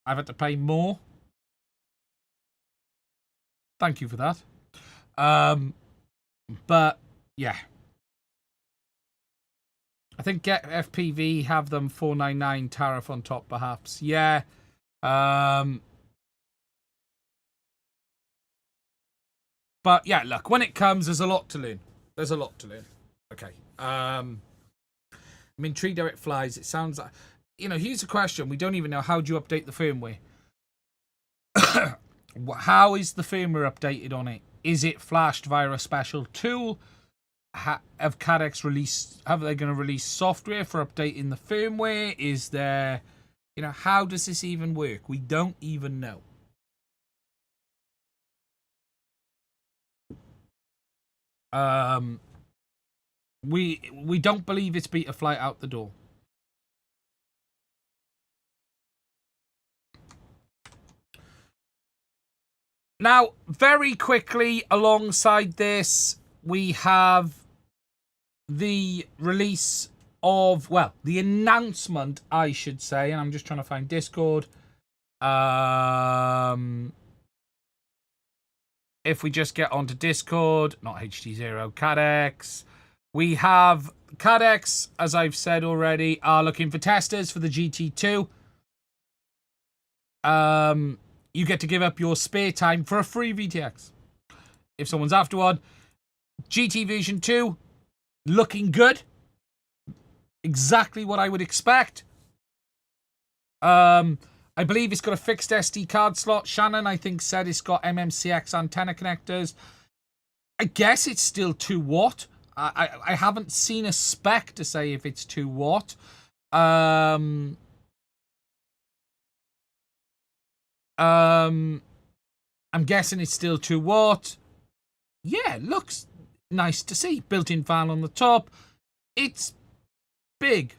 I've had to pay more. Thank you for that. But yeah. I think Get FPV have them $499 tariff on top, perhaps. Yeah. But yeah, look, when it comes, there's a lot to learn. There's a lot to learn. Okay. I'm intrigued how it flies. It sounds like, here's a question. We don't even know, how do you update the firmware? How is the firmware updated on it? Is it flashed via a special tool? Have CaddX released, have they going to release software for updating the firmware? Is there, how does this even work? We don't even know. We don't believe it's beta flight out the door. Now, very quickly alongside this, we have the release of, well, the announcement, I should say, and I'm just trying to find Discord. If we just get onto Discord, not HT0, CaddX. We have CaddX, as I've said already, are looking for testers for the GT2. You get to give up your spare time for a free VTX. If someone's after one, GT version 2, looking good. exactly what I would expect. I believe it's got a fixed SD card slot. Shannon, I think, said it's got MMCX antenna connectors. I guess it's still 2 watt. I haven't seen a spec to say if it's 2 watt. I'm guessing it's still 2 watt. Yeah, looks nice to see. Built-in fan on the top. It's big.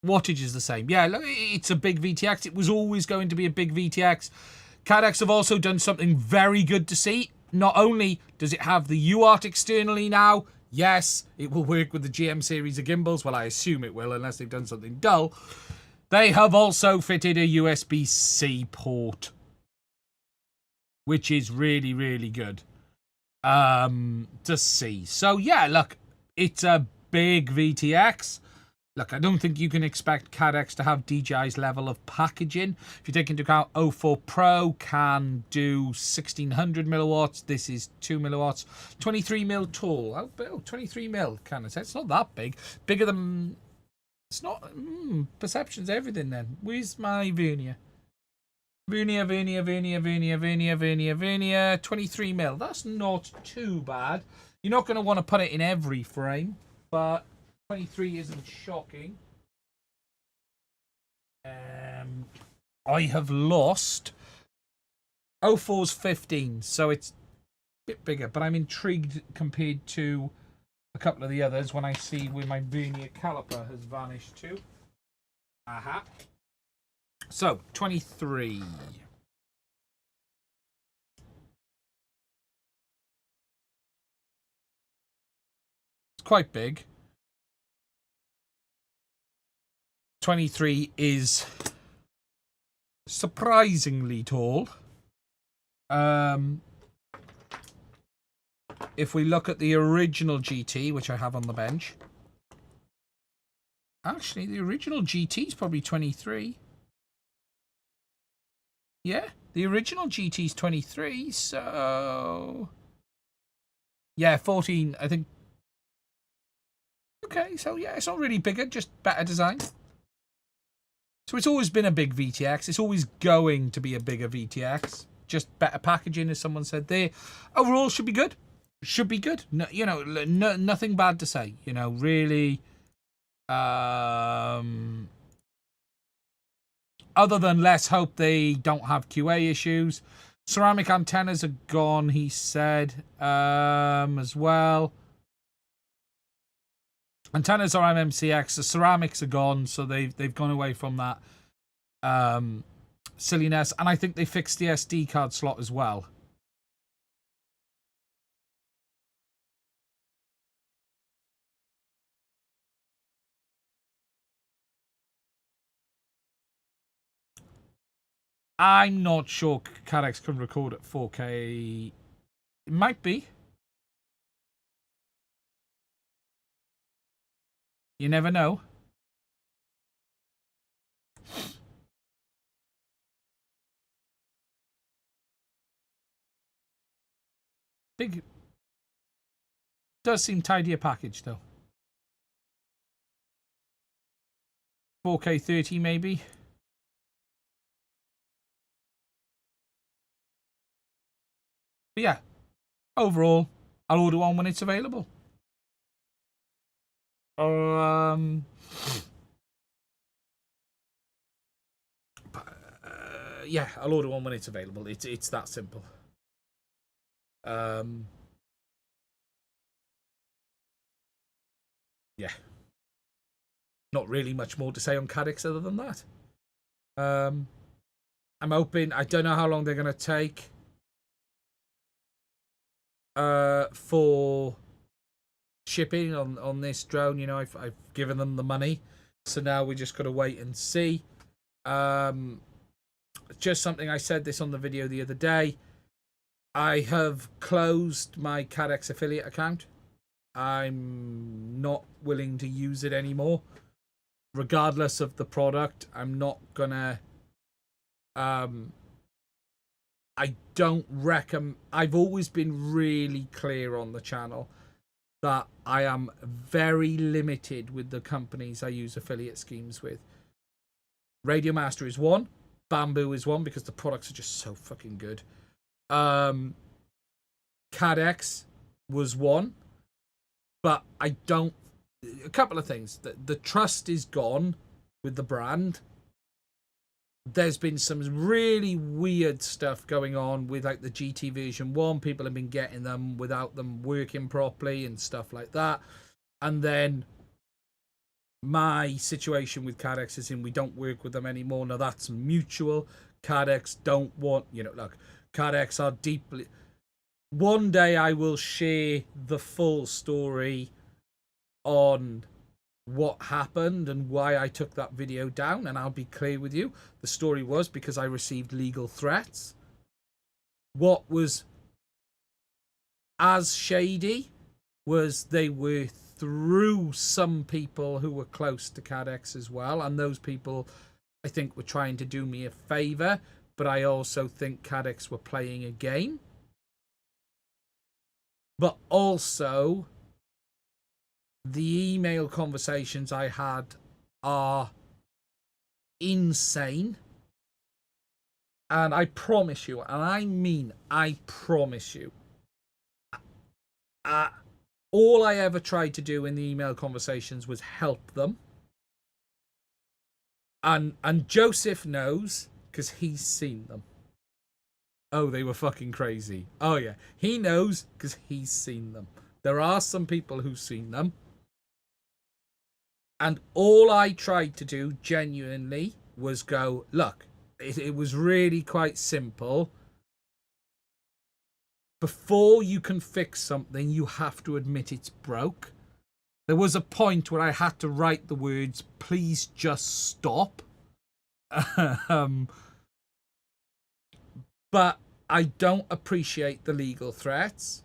Wattage is the same. Yeah, look, it's a big VTX. It was always going to be a big VTX. CaddX have also done something very good to see. Not only does it have the UART externally now, yes, it will work with the GM series of gimbals. Well, I assume it will, unless they've done something dull. They have also fitted a USB-C port, which is really, really good to see. So, yeah, look, it's a big VTX. Look, I don't think you can expect CaddX to have DJI's level of packaging. If you take into account 04 Pro can do 1600 milliwatts. This is 2 milliwatts. 23 mil tall. Oh, 23 mil, can I say? It's not that big. Bigger than... It's not... perception's everything then. Where's my vernier? Vernier. 23 mil. That's not too bad. You're not going to want to put it in every frame, but... 23 isn't shocking. I have lost 04's 15, so it's a bit bigger, but I'm intrigued compared to a couple of the others when I see where my vernier caliper has vanished to. Aha. So, 23. It's quite big. 23 is surprisingly tall. If we look at the original GT, which I have on the bench, actually the original GT is probably 23. Yeah, the original GT is 23, so yeah, 14, I think. Okay, so yeah, it's not really bigger, just better design. So it's always been a big VTX. It's always going to be a bigger VTX. Just better packaging, as someone said there. Overall, should be good. Should be good. No, you know, nothing bad to say. You know, really. Other than let's hope they don't have QA issues. Ceramic antennas are gone, he said, as well. Antennas are MMCX. The ceramics are gone, so they've gone away from that silliness. And I think they fixed the SD card slot as well. I'm not sure CaddX can record at 4K. It might be. You never know. Big. Does seem tidier package though. 4K 30 maybe. But yeah, overall, I'll order one when it's available. Yeah, I'll order one when it's available. It's that simple. Yeah. Not really much more to say on CaddX other than that. I'm hoping, I don't know how long they're going to take for shipping on this drone. You know, I've given them the money, so now we just got to wait and see. Just something, I said this on the video the other day. I have closed my CaddX affiliate account. I'm not willing to use it anymore. Regardless of the product, I'm not gonna... I don't recommend... I've always been really clear on the channel that I am very limited with the companies I use affiliate schemes with. Radio Master is one. Bambu is one because the products are just so fucking good. CaddX was one. But I don't... A couple of things. The trust is gone with the brand. There's been some really weird stuff going on with like the GT version 1. People have been getting them without them working properly and stuff like that. And then my situation with CaddX is in we don't work with them anymore. Now that's mutual. CaddX don't want... look, CaddX are deeply... One day I will share the full story on what happened and why I took that video down, and I'll be clear with you. The story was because I received legal threats. What was as shady was they were through some people who were close to CaddX as well, and those people I think were trying to do me a favour, but I also think CaddX were playing a game. But also, the email conversations I had are insane. And I promise you, and I mean, I promise you, all I ever tried to do in the email conversations was help them. And Joseph knows, because he's seen them. Oh, they were fucking crazy. Oh, yeah. He knows because he's seen them. There are some people who've seen them. And all I tried to do, genuinely, was go, look, it was really quite simple. Before you can fix something, you have to admit it's broke. There was a point where I had to write the words, please just stop. But I don't appreciate the legal threats.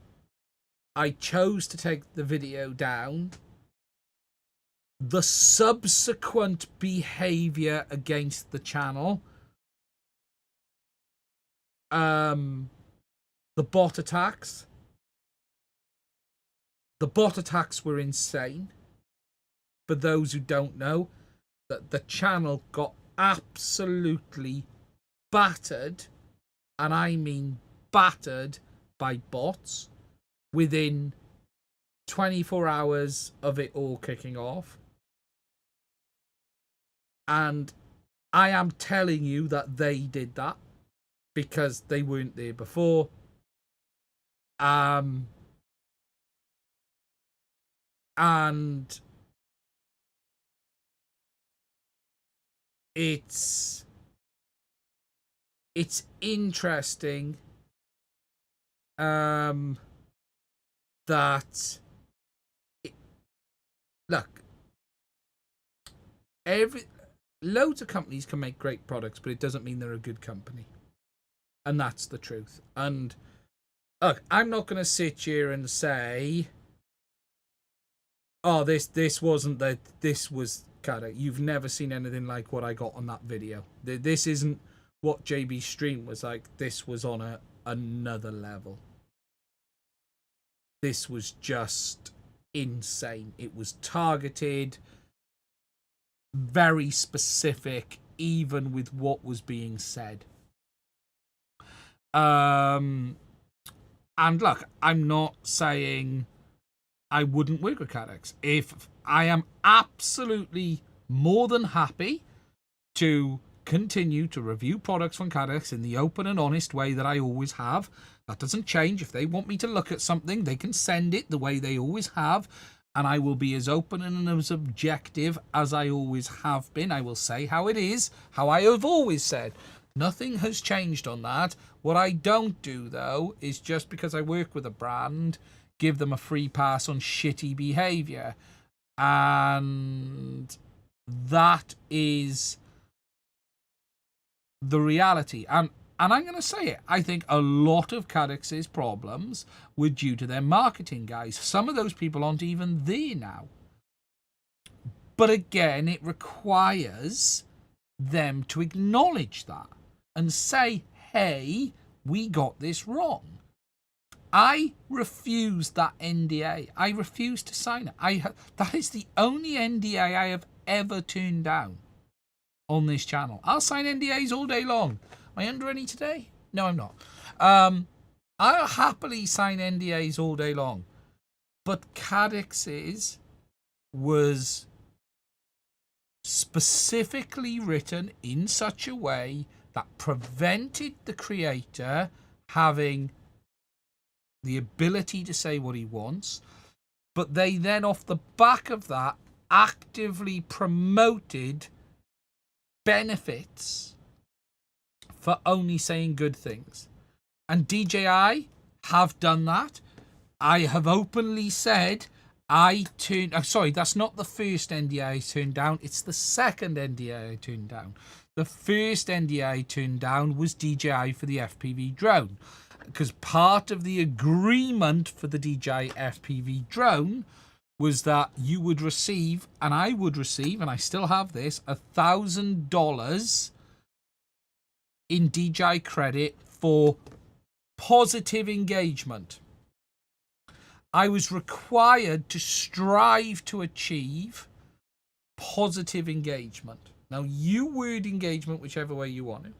I chose to take the video down. The subsequent behavior against the channel, the bot attacks were insane. For those who don't know, that the channel got absolutely battered, and I mean battered, by bots within 24 hours of it all kicking off. And I am telling you that they did that because they weren't there before. And it's interesting that look, loads of companies can make great products, but it doesn't mean they're a good company, and that's the truth. And look, I'm not going to sit here and say, oh, this wasn't that, this was CaddX. You've never seen anything like what I got on that video. This isn't what JB's stream was like. This was on another level. This was just insane. It was targeted, very specific, even with what was being said. And look, I'm not saying I wouldn't work with CaddX. If I am absolutely more than happy to continue to review products from CaddX in the open and honest way that I always have. That doesn't change. If they want me to look at something, they can send it the way they always have, and I will be as open and as objective as I always have been. I will say how it is, how I have always said. Nothing has changed on that. What I don't do, though, is just because I work with a brand, give them a free pass on shitty behaviour. And that is the reality. And I'm going to say it. I think a lot of CaddX's problems were due to their marketing guys. Some of those people aren't even there now. But again, it requires them to acknowledge that and say, hey, we got this wrong. I refused that NDA. I refused to sign it. That is the only NDA I have ever turned down on this channel. I'll sign NDAs all day long. Am I under any today? No, I'm not. I'll happily sign NDAs all day long. But CaddX's was specifically written in such a way that prevented the creator having the ability to say what he wants, but they then, off the back of that, actively promoted benefits for only saying good things. And DJI have done that. I have openly said sorry, that's not the first NDA I turned down. It's the second NDA I turned down. The first NDA I turned down was DJI for the FPV drone, because part of the agreement for the DJI FPV drone was that you would receive, and I would receive, and I still have this, $1,000 in DJI credit for positive engagement. I was required to strive to achieve positive engagement. Now, you word engagement whichever way you want it.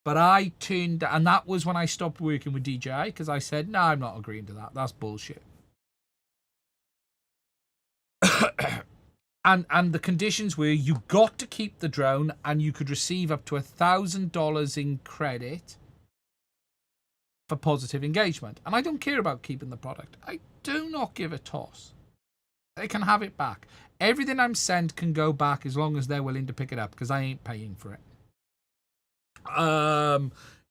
But I turned, and that was when I stopped working with DJI, because I said, no, I'm not agreeing to that. That's bullshit. and the conditions were you got to keep the drone and you could receive up to $1,000 in credit for positive engagement. And I don't care about keeping the product. I do not give a toss. They can have it back. Everything I'm sent can go back as long as they're willing to pick it up, because I ain't paying for it.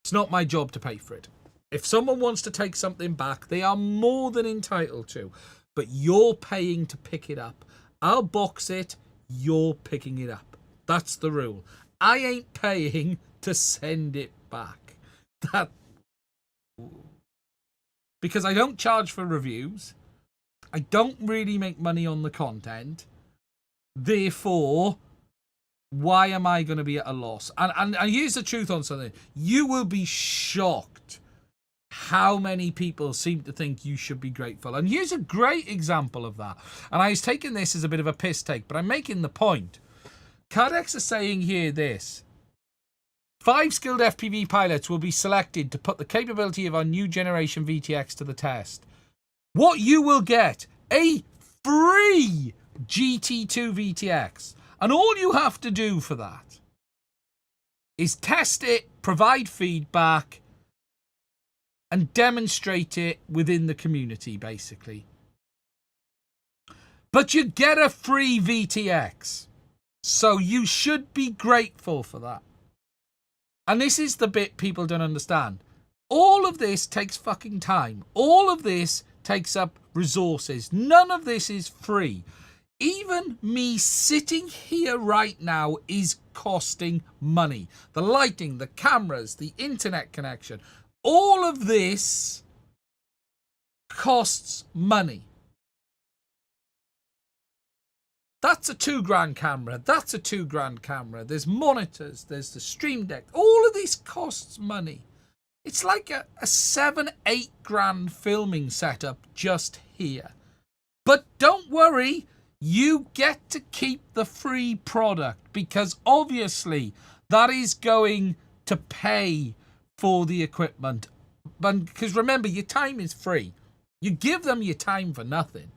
It's not my job to pay for it. If someone wants to take something back, they are more than entitled to. But you're paying to pick it up. I'll box it, you're picking it up. That's the rule. I ain't paying to send it back. Because I don't charge for reviews. I don't really make money on the content. Therefore, why am I going to be at a loss? And here's the truth on something. You will be shocked how many people seem to think you should be grateful. And here's a great example of that. And I was taking this as a bit of a piss take, but I'm making the point. CaddX is saying here this. 5 skilled FPV pilots will be selected to put the capability of our new generation VTX to the test. What you will get, a free GT2 VTX. And all you have to do for that is test it, provide feedback, and demonstrate it within the community, basically. But you get a free VTX. So you should be grateful for that. And this is the bit people don't understand. All of this takes fucking time. All of this takes up resources. None of this is free. Even me sitting here right now is costing money. The lighting, the cameras, the internet connection, all of this costs money. That's a $2,000 camera. That's a $2,000 camera. There's monitors. There's the stream deck. All of this costs money. It's like a $7,000-8,000 filming setup just here. But don't worry. You get to keep the free product, because obviously that is going to pay for the equipment. But because remember, your time is free. You give them your time for nothing.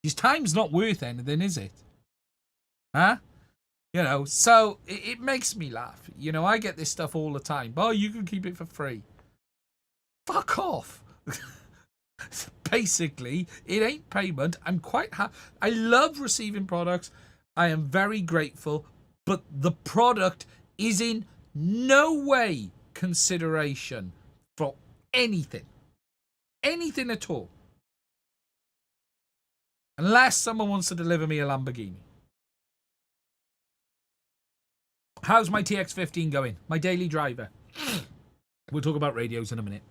Your time's not worth anything, is it? Huh? You know, so it makes me laugh. You know, I get this stuff all the time. Oh, you can keep it for free. Fuck off. Basically, it ain't payment. I'm quite happy. I love receiving products. I am very grateful. But the product is in no way consideration for anything. Anything at all. Unless someone wants to deliver me a Lamborghini. How's my TX15 going? My daily driver. We'll talk about radios in a minute.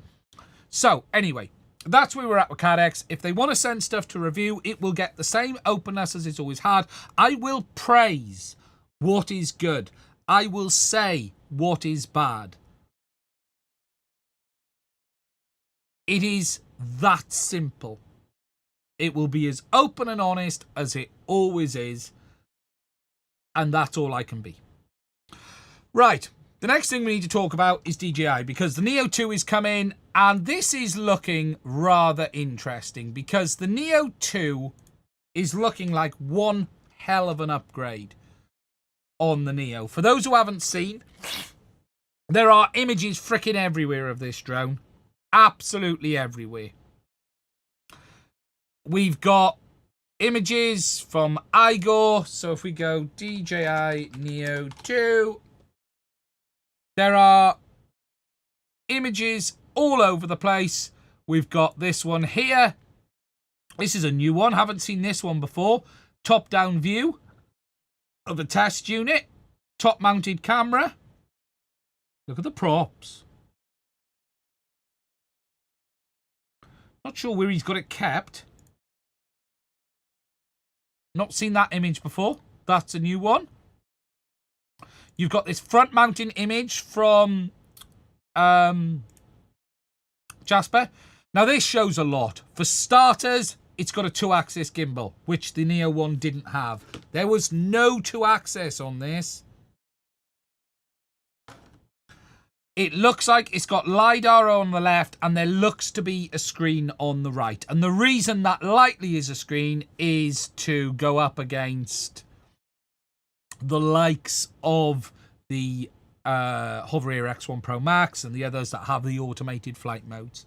So, anyway, that's where we're at with CaddX. If they want to send stuff to review, it will get the same openness as it's always had. I will praise what is good. I will say what is bad. It is that simple. It will be as open and honest as it always is. And that's all I can be. Right. The next thing we need to talk about is DJI, because the Neo 2 is coming, and this is looking rather interesting because the Neo 2 is looking like one hell of an upgrade on the Neo. For those who haven't seen, there are images freaking everywhere of this drone. Absolutely everywhere. We've got images from Igor. So if we go DJI Neo 2, there are images all over the place. We've got this one here. This is a new one. Haven't seen this one before. Top-down view of a test unit. Top-mounted camera. Look at the props. Not sure where he's got it kept. Not seen that image before. That's a new one. You've got this front mounting image from Jasper. Now this shows a lot. For starters, it's got a 2-axis gimbal, which the Neo 1 didn't have. There was no 2-axis on this. It looks like it's got LiDAR on the left and there looks to be a screen on the right. And the reason that likely is a screen is to go up against the likes of the Hover Air X1 Pro Max and the others that have the automated flight modes.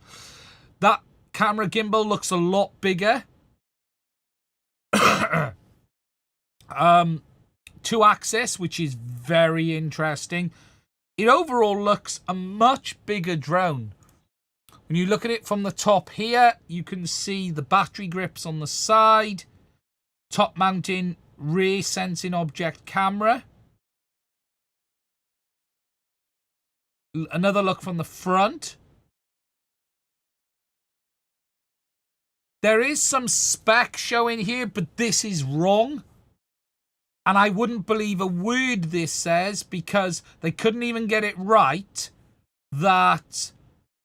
That camera gimbal looks a lot bigger. 2-axis, which is very interesting. It overall looks a much bigger drone. When you look at it from the top here, you can see the battery grips on the side, top mounting rear sensing object camera. Another look from the front. There is some spec showing here, but this is wrong. And I wouldn't believe a word this says because they couldn't even get it right that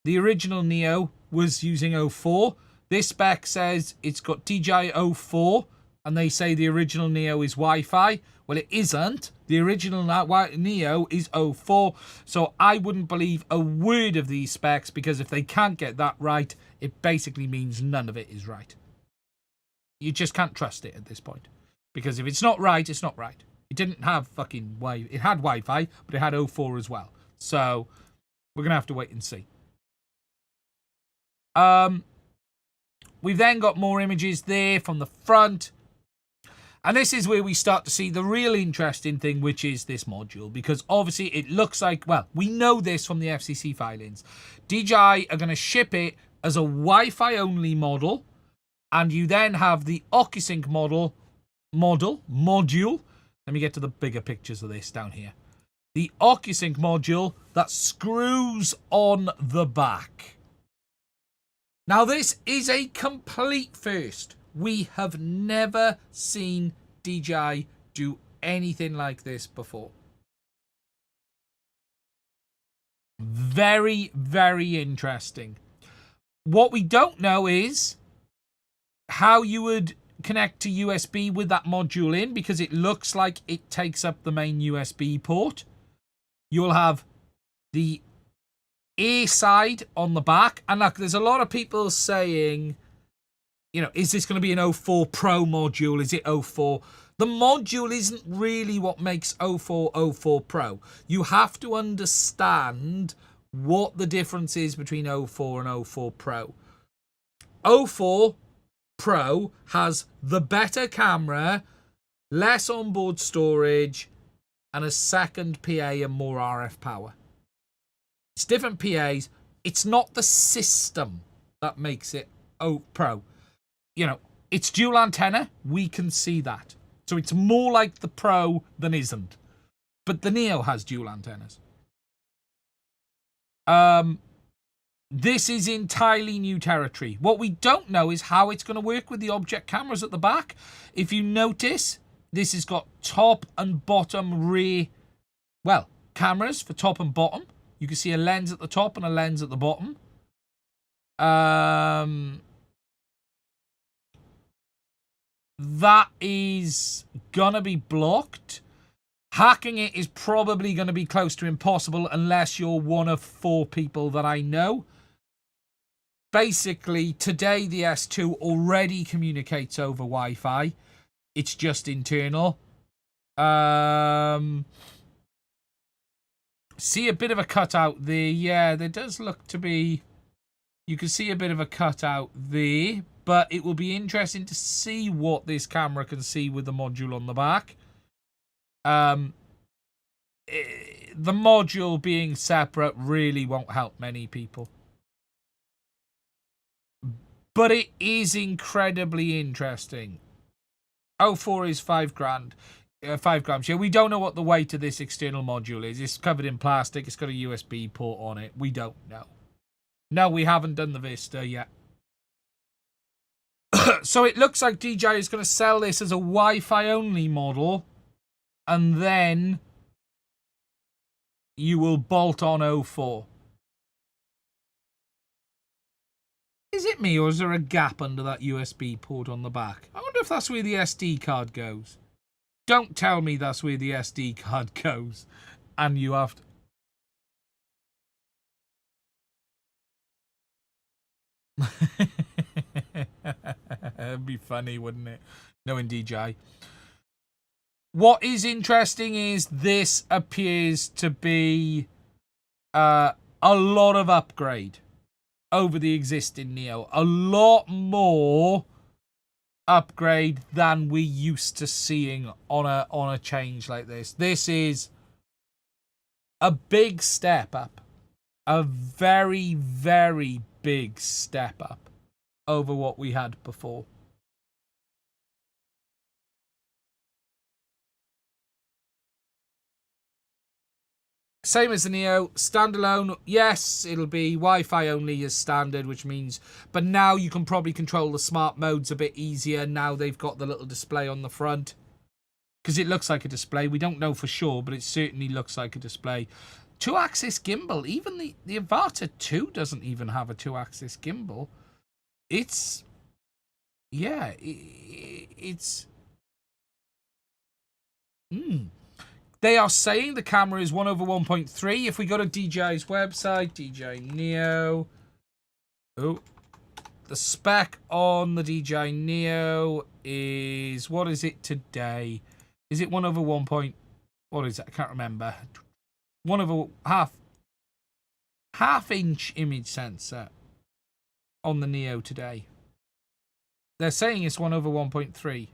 the original Neo was using 04. This spec says it's got DJI 04 and they say the original Neo is Wi-Fi. Well, it isn't. The original Neo is 04. So I wouldn't believe a word of these specs because if they can't get that right, it basically means none of it is right. You just can't trust it at this point. Because if it's not right, it's not right. It didn't have fucking Wi-Fi. It had Wi-Fi, but it had 04 as well. So we're going to have to wait and see. We've then got more images there from the front. And this is where we start to see the real interesting thing, which is this module. Because obviously it looks like, well, we know this from the FCC filings. DJI are going to ship it as a Wi-Fi only model. And you then have the OcuSync module. Let me get to the bigger pictures of this down here. The OcuSync module that screws on the back. Now this is a complete first. We have never seen DJI do anything like this before. Very, very interesting. What we don't know is how you would connect to USB with that module in, because it looks like it takes up the main USB port. You'll have the air side on the back, and look, there's a lot of people saying, you know, is this going to be an 04 Pro module? Is it 04? The module isn't really what makes 04 Pro. You have to understand what the difference is between 04 and 04 Pro. 04 Pro has the better camera, less onboard storage, and a second PA and more RF power. It's different PAs. It's not the system that makes it Pro. You know, it's dual antenna. We can see that. So it's more like the Pro than isn't. But the Neo has dual antennas. This is entirely new territory. What we don't know is how it's going to work with the object cameras at the back. If you notice, this has got top and bottom rear, well, cameras for top and bottom. You can see a lens at the top and a lens at the bottom. That is gonna be blocked. Hacking it is probably going to be close to impossible unless you're one of 4 people that I know. Basically, today the S2 already communicates over Wi-Fi. It's just internal. See a bit of a cutout there. Yeah, there does look to be... You can see a bit of a cutout there. But it will be interesting to see what this camera can see with the module on the back. The module being separate really won't help many people. But it is incredibly interesting. 04 is 5 grand. 5 grams. Yeah, we don't know what the weight of this external module is. It's covered in plastic. It's got a USB port on it. We don't know. No, we haven't done the Vista yet. So it looks like DJI is going to sell this as a Wi-Fi only model. And then you will bolt on 04. Is it me or is there a gap under that USB port on the back? I wonder if that's where the SD card goes. Don't tell me that's where the SD card goes. And you have to... It'd be funny, wouldn't it? Knowing DJI. What is interesting is this appears to be a lot of upgrade over the existing Neo. A lot more upgrade than we used to seeing on a change like this. This is a big step up. A very, very big step up over what we had before. Same as the Neo, standalone. Yes, it'll be Wi-Fi only as standard, which means... But now you can probably control the smart modes a bit easier. Now they've got the little display on the front. Because it looks like a display. We don't know for sure, but it certainly looks like a display. 2-axis gimbal. Even the Avata 2 doesn't even have a 2-axis gimbal. It's... Yeah, it's... They are saying the camera is 1/1.3. If we go to DJI's website, DJI Neo. Oh. The spec on the DJI Neo is... What is it today? Is it 1/1. What is it? I can't remember. 1/2. Half-inch image sensor on the Neo today. They're saying it's 1/1.3.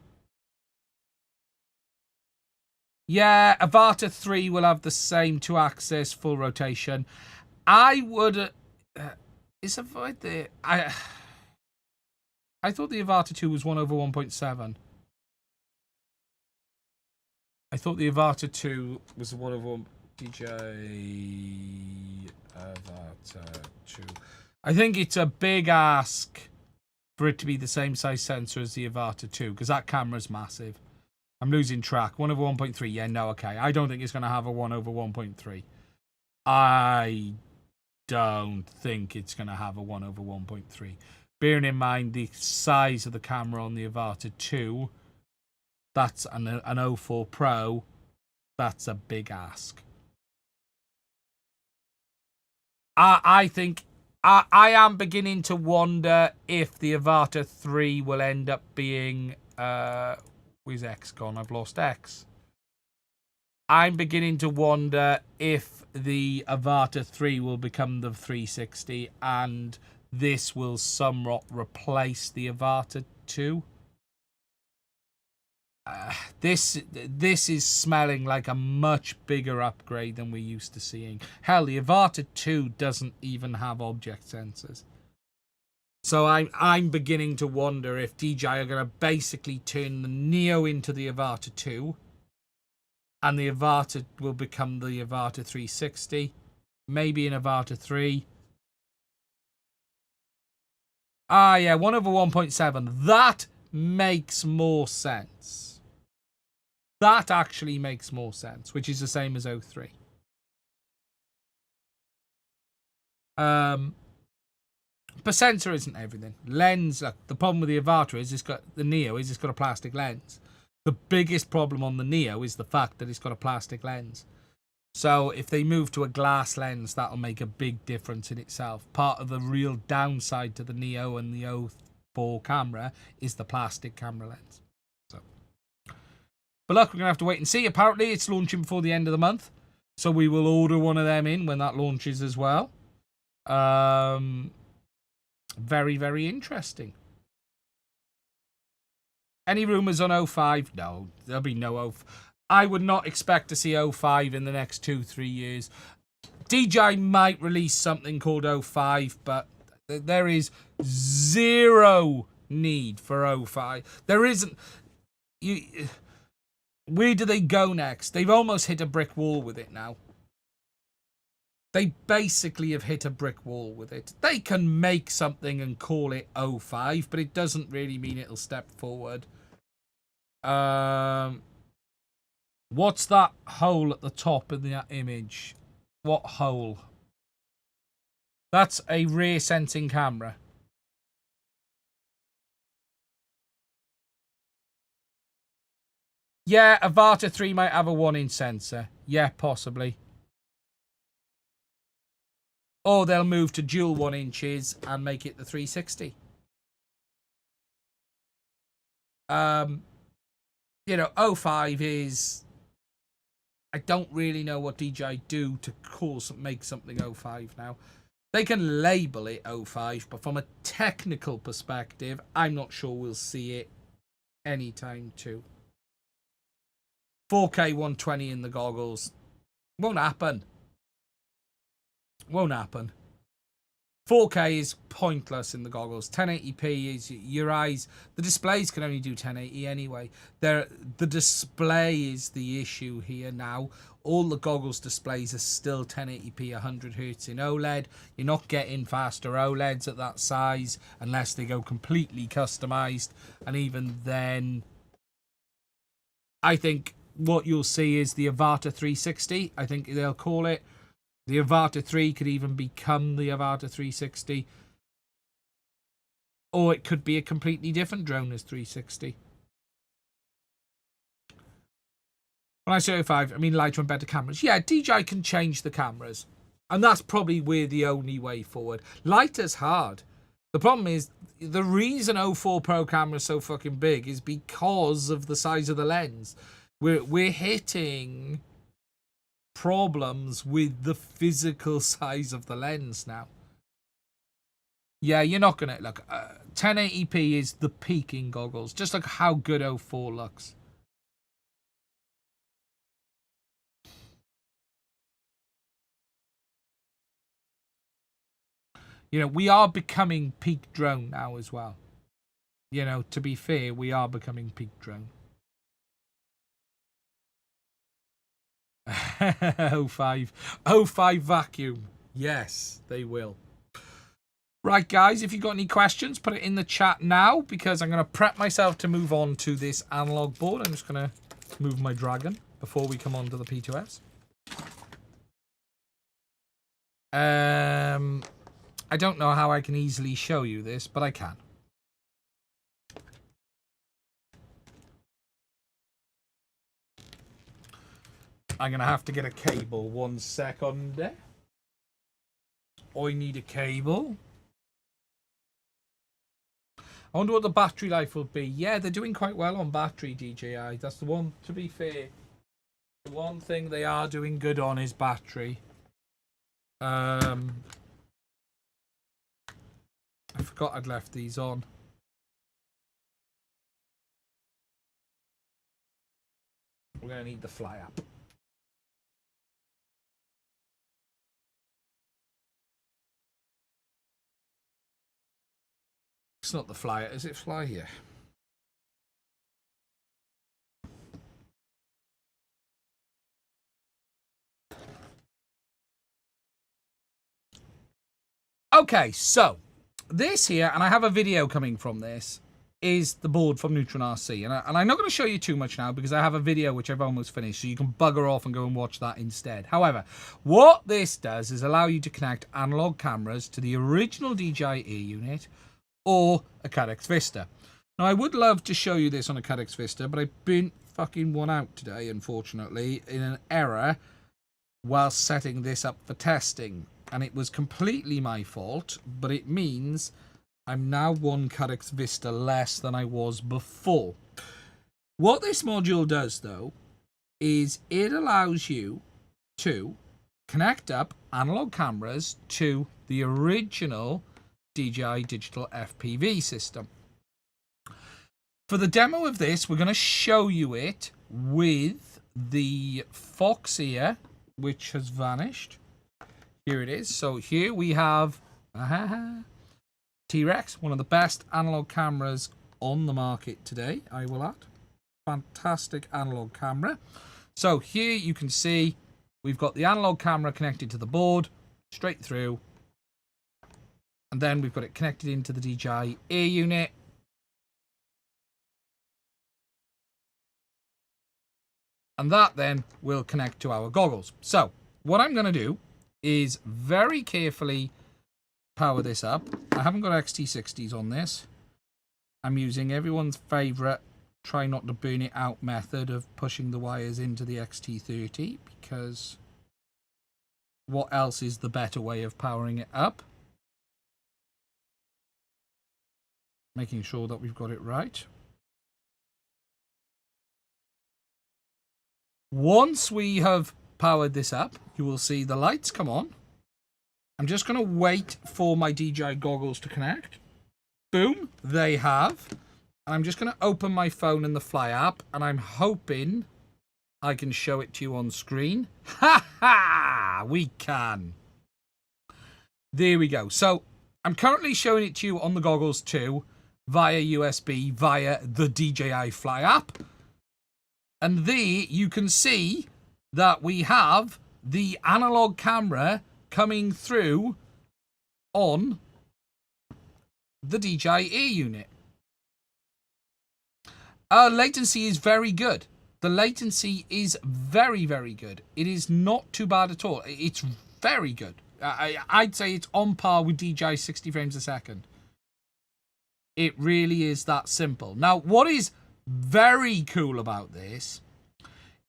Yeah, Avata 3 will have the same 2-axis full rotation. I would... is Avata there? I thought the Avata 2 was 1/1.7. I thought the Avata 2 was 1/1... DJI Avata 2. I think it's a big ask for it to be the same size sensor as the Avata 2, because that camera's massive. I'm losing track. 1/1.3. Yeah, no, okay. I don't think it's going to have a 1/1.3. I don't think it's going to have a 1/1.3. Bearing in mind the size of the camera on the Avata 2, that's an 04 Pro. That's a big ask. I think... I am beginning to wonder if the Avata 3 will end up being... where's X gone? I've lost X. I'm beginning to wonder if the Avata 3 will become the 360 and this will somewhat replace the Avata 2. This is smelling like a much bigger upgrade than we're used to seeing. Hell, the Avata 2 doesn't even have object sensors. So I'm beginning to wonder if DJI are going to basically turn the Neo into the Avata 2. And the Avata will become the Avata 360. Maybe an Avata 3. Ah, yeah, 1/1.7. That makes more sense. That actually makes more sense, which is the same as 03. But sensor isn't everything. Lens, look, the problem with the Avata is it's got a plastic lens. The biggest problem on the Neo is the fact that it's got a plastic lens. So if they move to a glass lens, that'll make a big difference in itself. Part of the real downside to the Neo and the O4 camera is the plastic camera lens. So, but look, we're going to have to wait and see. Apparently it's launching before the end of the month. So we will order one of them in when that launches as well. Very, very interesting. Any rumours on 05? No, there'll be no 05. I would not expect to see 05 in the next 2-3 years. DJI might release something called 05, but there is zero need for 05. There isn't. Where do they go next? They've almost hit a brick wall with it now. They basically have hit a brick wall with it. They can make something and call it 05, but it doesn't really mean it'll step forward. What's that hole at the top in that image? What hole? That's a rear sensing camera. Yeah, Avata 3 might have a 1-inch sensor. Yeah, possibly. Or they'll move to dual 1 inches and make it the 360. You know, 05 is... I don't really know what DJI do to make something 05 now. They can label it 05, but from a technical perspective, I'm not sure we'll see it anytime too. 4K 120 in the goggles. Won't happen. Won't happen. 4K is pointless in the goggles. 1080p is your eyes. The displays can only do 1080 anyway. The display is the issue here now. All the goggles displays are still 1080p 100 Hz in OLED. You're not getting faster OLEDs at that size unless they go completely customized. And even then, I think what you'll see is the Avata 360. I think they'll call it. The Avata 3 could even become the Avata 360. Or it could be a completely different drone as 360. When I say 05, I mean lighter and better cameras. Yeah, DJI can change the cameras. And that's probably where the only way forward. Lighter's hard. The problem is, the reason 04 Pro camera is so fucking big is because of the size of the lens. We're hitting problems with the physical size of the lens now. Yeah, you're not gonna look. 1080p is the peak in goggles. Just look how good 04 looks. You know, we are becoming peak drone now as well. You know, to be fair, we are becoming peak drone. 05 vacuum. Yes, they will. Right, guys, if you've got any questions, put it in the chat now, because I'm going to prep myself to move on to this analog board. I'm just going to move my Dragon before we come on to the P2S. I don't know how I can easily show you this, but I can. I'm going to have to get a cable. 1 second. I need a cable. I wonder what the battery life will be. Yeah, they're doing quite well on battery, DJI. That's the one, to be fair. The one thing they are doing good on is battery. I forgot I'd left these on. We're going to need the fly app. It's not the flyer, is it? Fly here. Okay, so this here, and I have a video coming from this. is the board from Neutron RC. And I'm not going to show you too much now because I have a video which I've almost finished, so you can bugger off and go and watch that instead. However, what this does is allow you to connect analog cameras to the original DJI Air unit or a CaddX Vista. Now, I would love to show you this on a CaddX Vista, but I burnt fucking one out today, unfortunately, in an error while setting this up for testing. And it was completely my fault, but it means I'm now one CaddX Vista less than I was before. What this module does, though, is it allows you to connect up analog cameras to the original DJI digital FPV system. For the demo of this, we're going to show you it with the Fox ear, which has vanished. Here it is. So here we have T-Rex, one of the best analog cameras on the market today, I will add. Fantastic analog camera. So here you can see we've got the analog camera connected to the board, straight through. And then we've got it connected into the DJI Air unit. And that then will connect to our goggles. So what I'm going to do is very carefully power this up. I haven't got XT60s on this. I'm using everyone's favourite try not to burn it out method of pushing the wires into the XT30, because what else is the better way of powering it up? Making sure that we've got it right. Once we have powered this up, you will see the lights come on. I'm just going to wait for my DJI goggles to connect. Boom, they have. And I'm just going to open my phone in the Fly app, and I'm hoping I can show it to you on screen. Ha ha! We can. There we go. So I'm currently showing it to you on the goggles too, via USB, via the DJI Fly app. And there you can see that we have the analog camera coming through on the DJI Air unit. Latency is very good. The latency is very, very good. It is not too bad at all. It's very good. I'd say it's on par with DJI 60 frames a second. It really is that simple. Now, what is very cool about this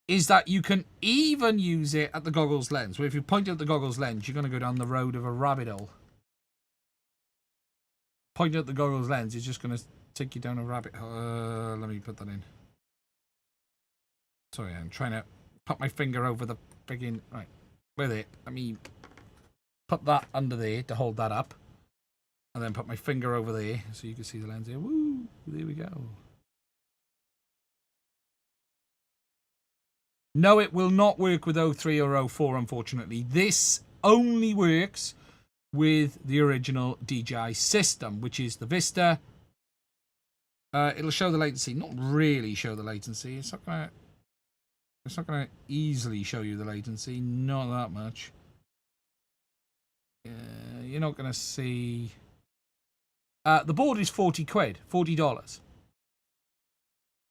is that you can even use it at the goggles lens. So if you point at the goggles lens, you're going to go down the road of a rabbit hole. Pointing at the goggles lens is just going to take you down a rabbit hole. Let me put that in. Sorry, I'm trying to put my finger over the friggin'... Right, with it. Let me put that under there to hold that up. And then put my finger over there so you can see the lens here. Woo! There we go. No, it will not work with 03 or 04, unfortunately. This only works with the original DJI system, which is the Vista. It'll show the latency. Not really show the latency. It's not gonna easily show you the latency. Not that much. You're not gonna see. The board is 40 quid, $40.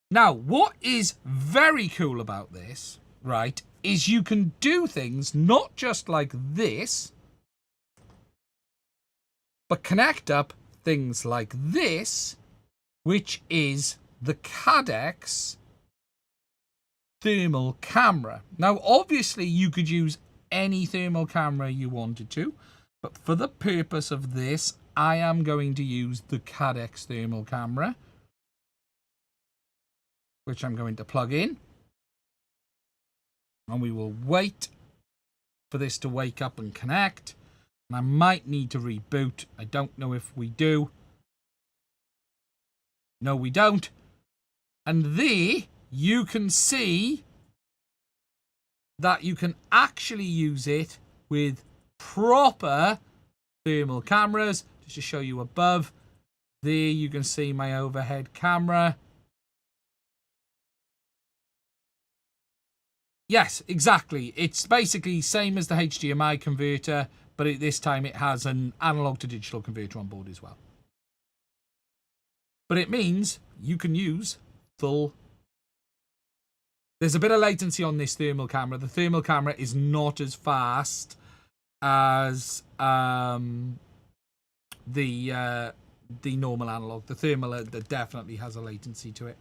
Now, what is very cool about this, right, is you can do things not just like this, but connect up things like this, which is the CaddX thermal camera. Now, obviously, you could use any thermal camera you wanted to, but for the purpose of this, I am going to use the CaddX thermal camera, which I'm going to plug in. And we will wait for this to wake up and connect. And I might need to reboot. I don't know if we do. No, we don't. And there you can see that you can actually use it with proper thermal cameras. Just to show you above, there you can see my overhead camera. Yes, exactly. It's basically same as the HDMI converter, but this time it has an analog to digital converter on board as well. but it means you can use full. There's a bit of latency on this thermal camera. The thermal camera is not as fast as the normal analog. The thermal that definitely has a latency to it.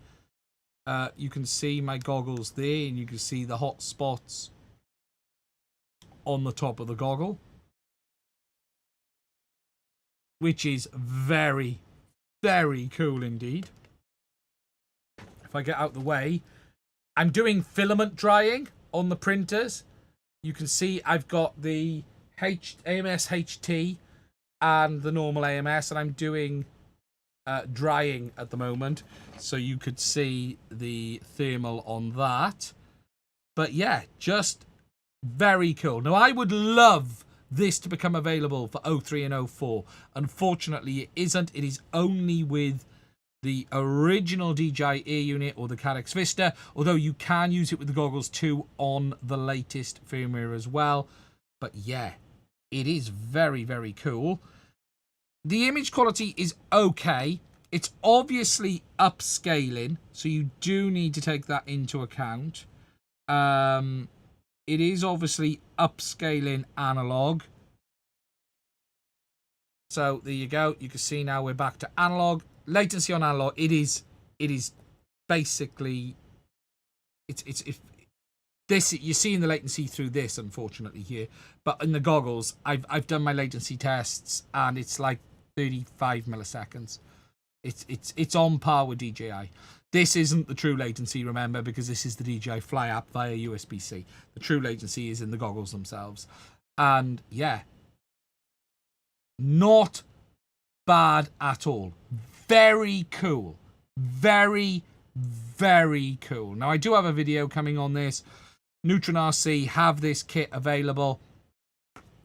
You can see my goggles there, and you can see the hot spots on the top of the goggle, which is very, very cool indeed. If I get out the way, I'm doing filament drying on the printers. You can see I've got the AMS HT and the normal AMS, and I'm doing drying at the moment, so you could see the thermal on that. But yeah, just very cool. Now, I would love this to become available for 03 and 04. Unfortunately, it isn't. It is only with the original DJI Air unit or the CaddX Vista, although you can use it with the goggles too on the latest firmware as well. But yeah, it is very, very cool. The image quality is okay. It's obviously upscaling, so you do need to take that into account. It is obviously upscaling analog. So there you go. You can see now we're back to analog. Latency on analog, it is basically this, you're seeing the latency through this, unfortunately, here. But in the goggles, I've done my latency tests, and it's like 35 milliseconds. It's on par with DJI. This isn't the true latency, remember, because this is the DJI Fly app via USB-C. The true latency is in the goggles themselves. And yeah, not bad at all. Very cool. Very, very cool. Now, I do have a video coming on this. Neutron RC have this kit available.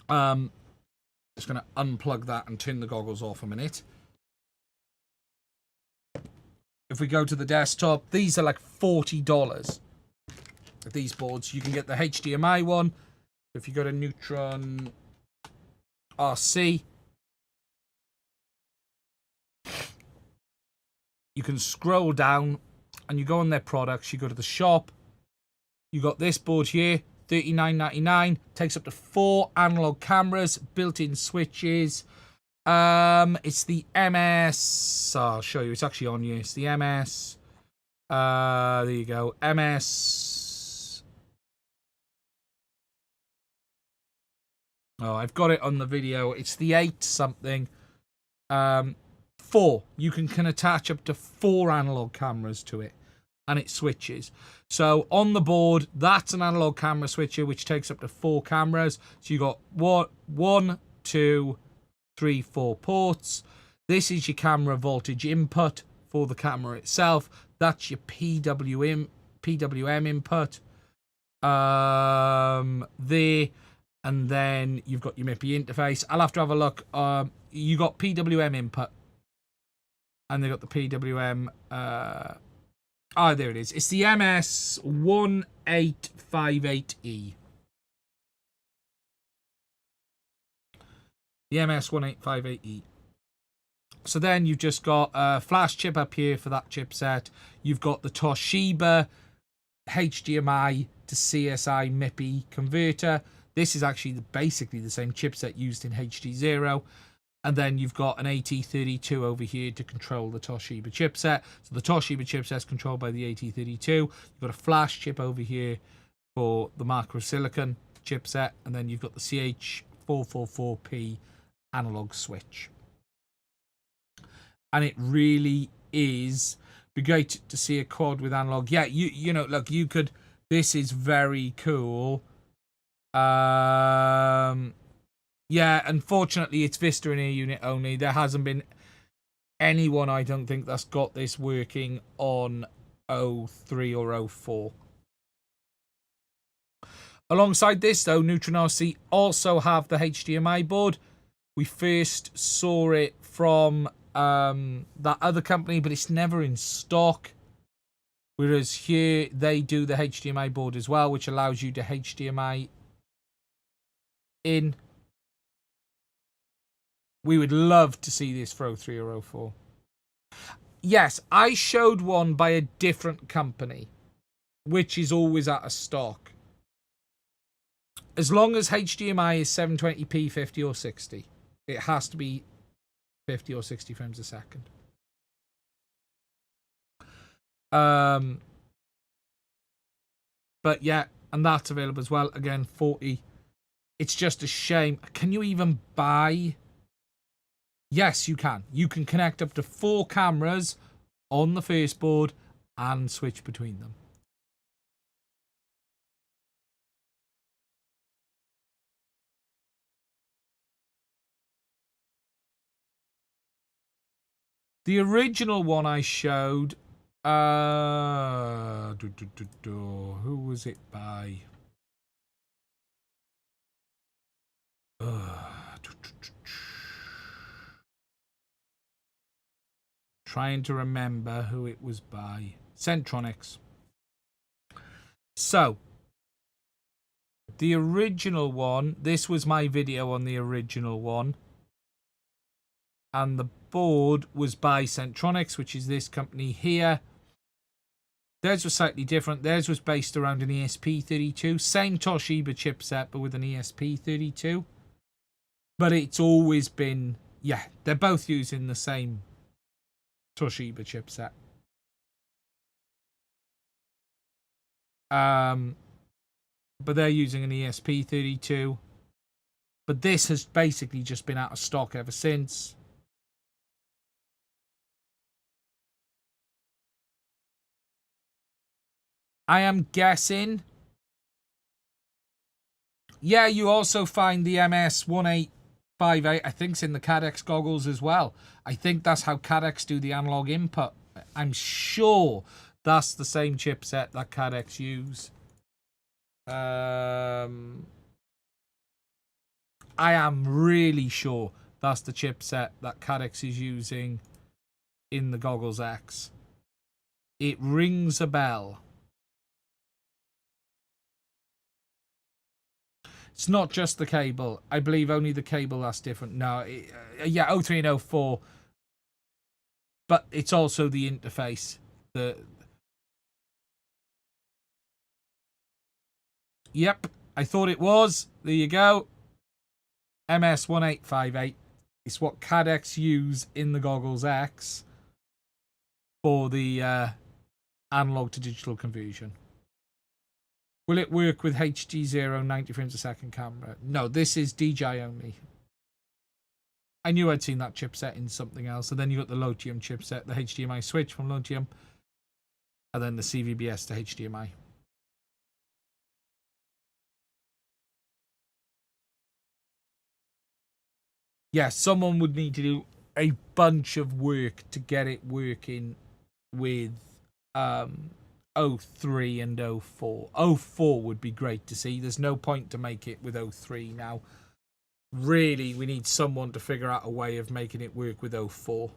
Just going to unplug that and turn the goggles off a minute. If we go to the desktop, these are like $40. These boards, you can get the HDMI one. If you go to Neutron RC, you can scroll down and you go on their products. You go to the shop. You got this board here, $39.99. Takes up to 4 analog cameras, built-in switches. It's the MS. I'll show you. It's actually on here. It's the MS. There you go. MS. Oh, I've got it on the video. It's the 8 something. 4. You can attach up to 4 analog cameras to it, and it switches. So on the board, that's an analog camera switcher, which takes up to 4 cameras. So you got 1, 2, 3, 4 ports. This is your camera voltage input for the camera itself. That's your PWM input. There. And then you've got your MIPI interface. I'll have to have a look. You got PWM input. And they got the PWM. There it is. It's the MS1858E. The MS1858E. So then you've just got a flash chip up here for that chipset. You've got the Toshiba HDMI to CSI MIPI converter. This is actually basically the same chipset used in HD0. And then you've got an AT32 over here to control the Toshiba chipset. So the Toshiba chipset is controlled by the AT32. You've got a flash chip over here for the macro silicon chipset. And then you've got the CH444P analog switch. And it really is be great to see a quad with analog. Yeah, you know, look, you could. This is very cool. Yeah, unfortunately, it's Vista and Air unit only. There hasn't been anyone, I don't think, that's got this working on 03 or 04. Alongside this, though, Neutron RC also have the HDMI board. We first saw it from that other company, but it's never in stock. Whereas here, they do the HDMI board as well, which allows you to HDMI in. We would love to see this for 03 or 04. yes, I showed one by a different company, which is always out of stock. As long as HDMI is 720p, 50 or 60. It has to be 50 or 60 frames a second. But yeah, and that's available as well. Again, 40. It's just a shame. Can you even buy? Yes, you can. You can connect up to 4 cameras on the first board and switch between them. The original one I showed, who was it by? Trying to remember who it was by. Centronics. So, the original one, this was my video on the original one. And the board was by Centronics, which is this company here. Theirs was slightly different. Theirs was based around an ESP32. Same Toshiba chipset, but with an ESP32. But it's always been, yeah, they're both using the same Toshiba chipset. But they're using an ESP32. But this has basically just been out of stock ever since. I am guessing. Yeah, you also find the MS1858. I think it's in the CaddX goggles as well. I think that's how CaddX do the analog input. I'm sure that's the same chipset that CaddX use. I am really sure that's the chipset that CaddX is using in the Goggles X. It rings a bell. It's not just the cable. I believe only the cable that's different. No, yeah, 03 and 04. But it's also the interface. Yep, I thought it was. There you go. MS1858. It's what CaddX use in the Goggles X for the analog to digital conversion. Will it work with HD0 90 frames a second camera? No, this is DJI only. I knew I'd seen that chipset in something else. And then you got the Lotium chipset, the HDMI switch from Lotium, and then the CVBS to HDMI. Yeah, someone would need to do a bunch of work to get it working with 03 and 04. 04 would be great to see. There's no point to make it with 03 now. Really, we need someone to figure out a way of making it work with 04.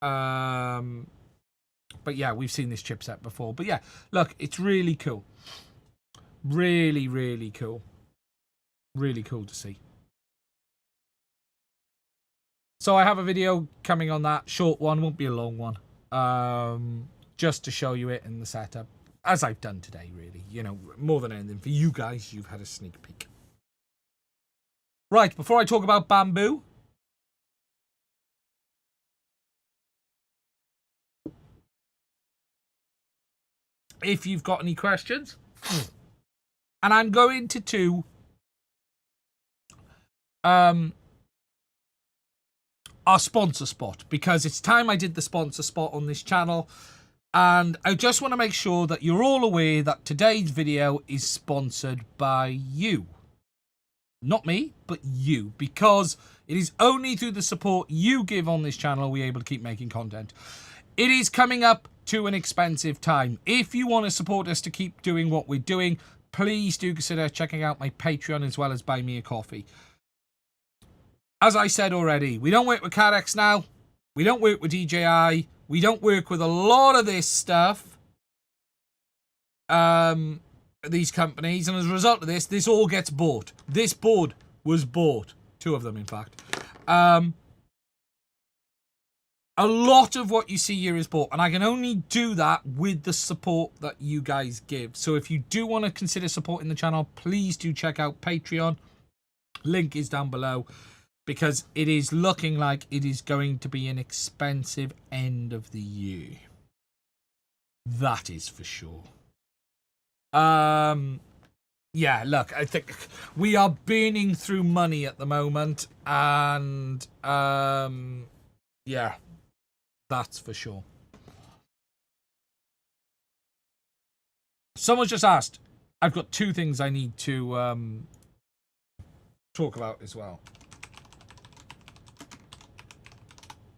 But yeah, we've seen this chipset before. But yeah, look, it's really cool. Really, really cool. Really cool to see. So I have a video coming on that. Short one, won't be a long one. Just to show you it in the setup. As I've done today, really. You know, more than anything. For you guys, you've had a sneak peek. Right, before I talk about Bambu. If you've got any questions. And I'm going to do our sponsor spot, because it's time I did the sponsor spot on this channel, and I just want to make sure that you're all aware that today's video is sponsored by you. Not me, but you, because it is only through the support you give on this channel we're able to keep making content. It is coming up to an expensive time. If you want to support us to keep doing what we're doing, please do consider checking out my Patreon as well as buy me a coffee. As I said already, we don't work with CaddX now. We don't work with DJI. We don't work with a lot of this stuff. These companies. And as a result of this, this all gets bought. This board was bought. 2 of them, in fact. A lot of what you see here is bought, and I can only do that with the support that you guys give. So if you do want to consider supporting the channel, please do check out Patreon. Link is down below, because it is looking like it is going to be an expensive end of the year. That is for sure. Yeah, look, I think we are burning through money at the moment, and yeah, that's for sure. Someone just asked, I've got two things I need to talk about as well.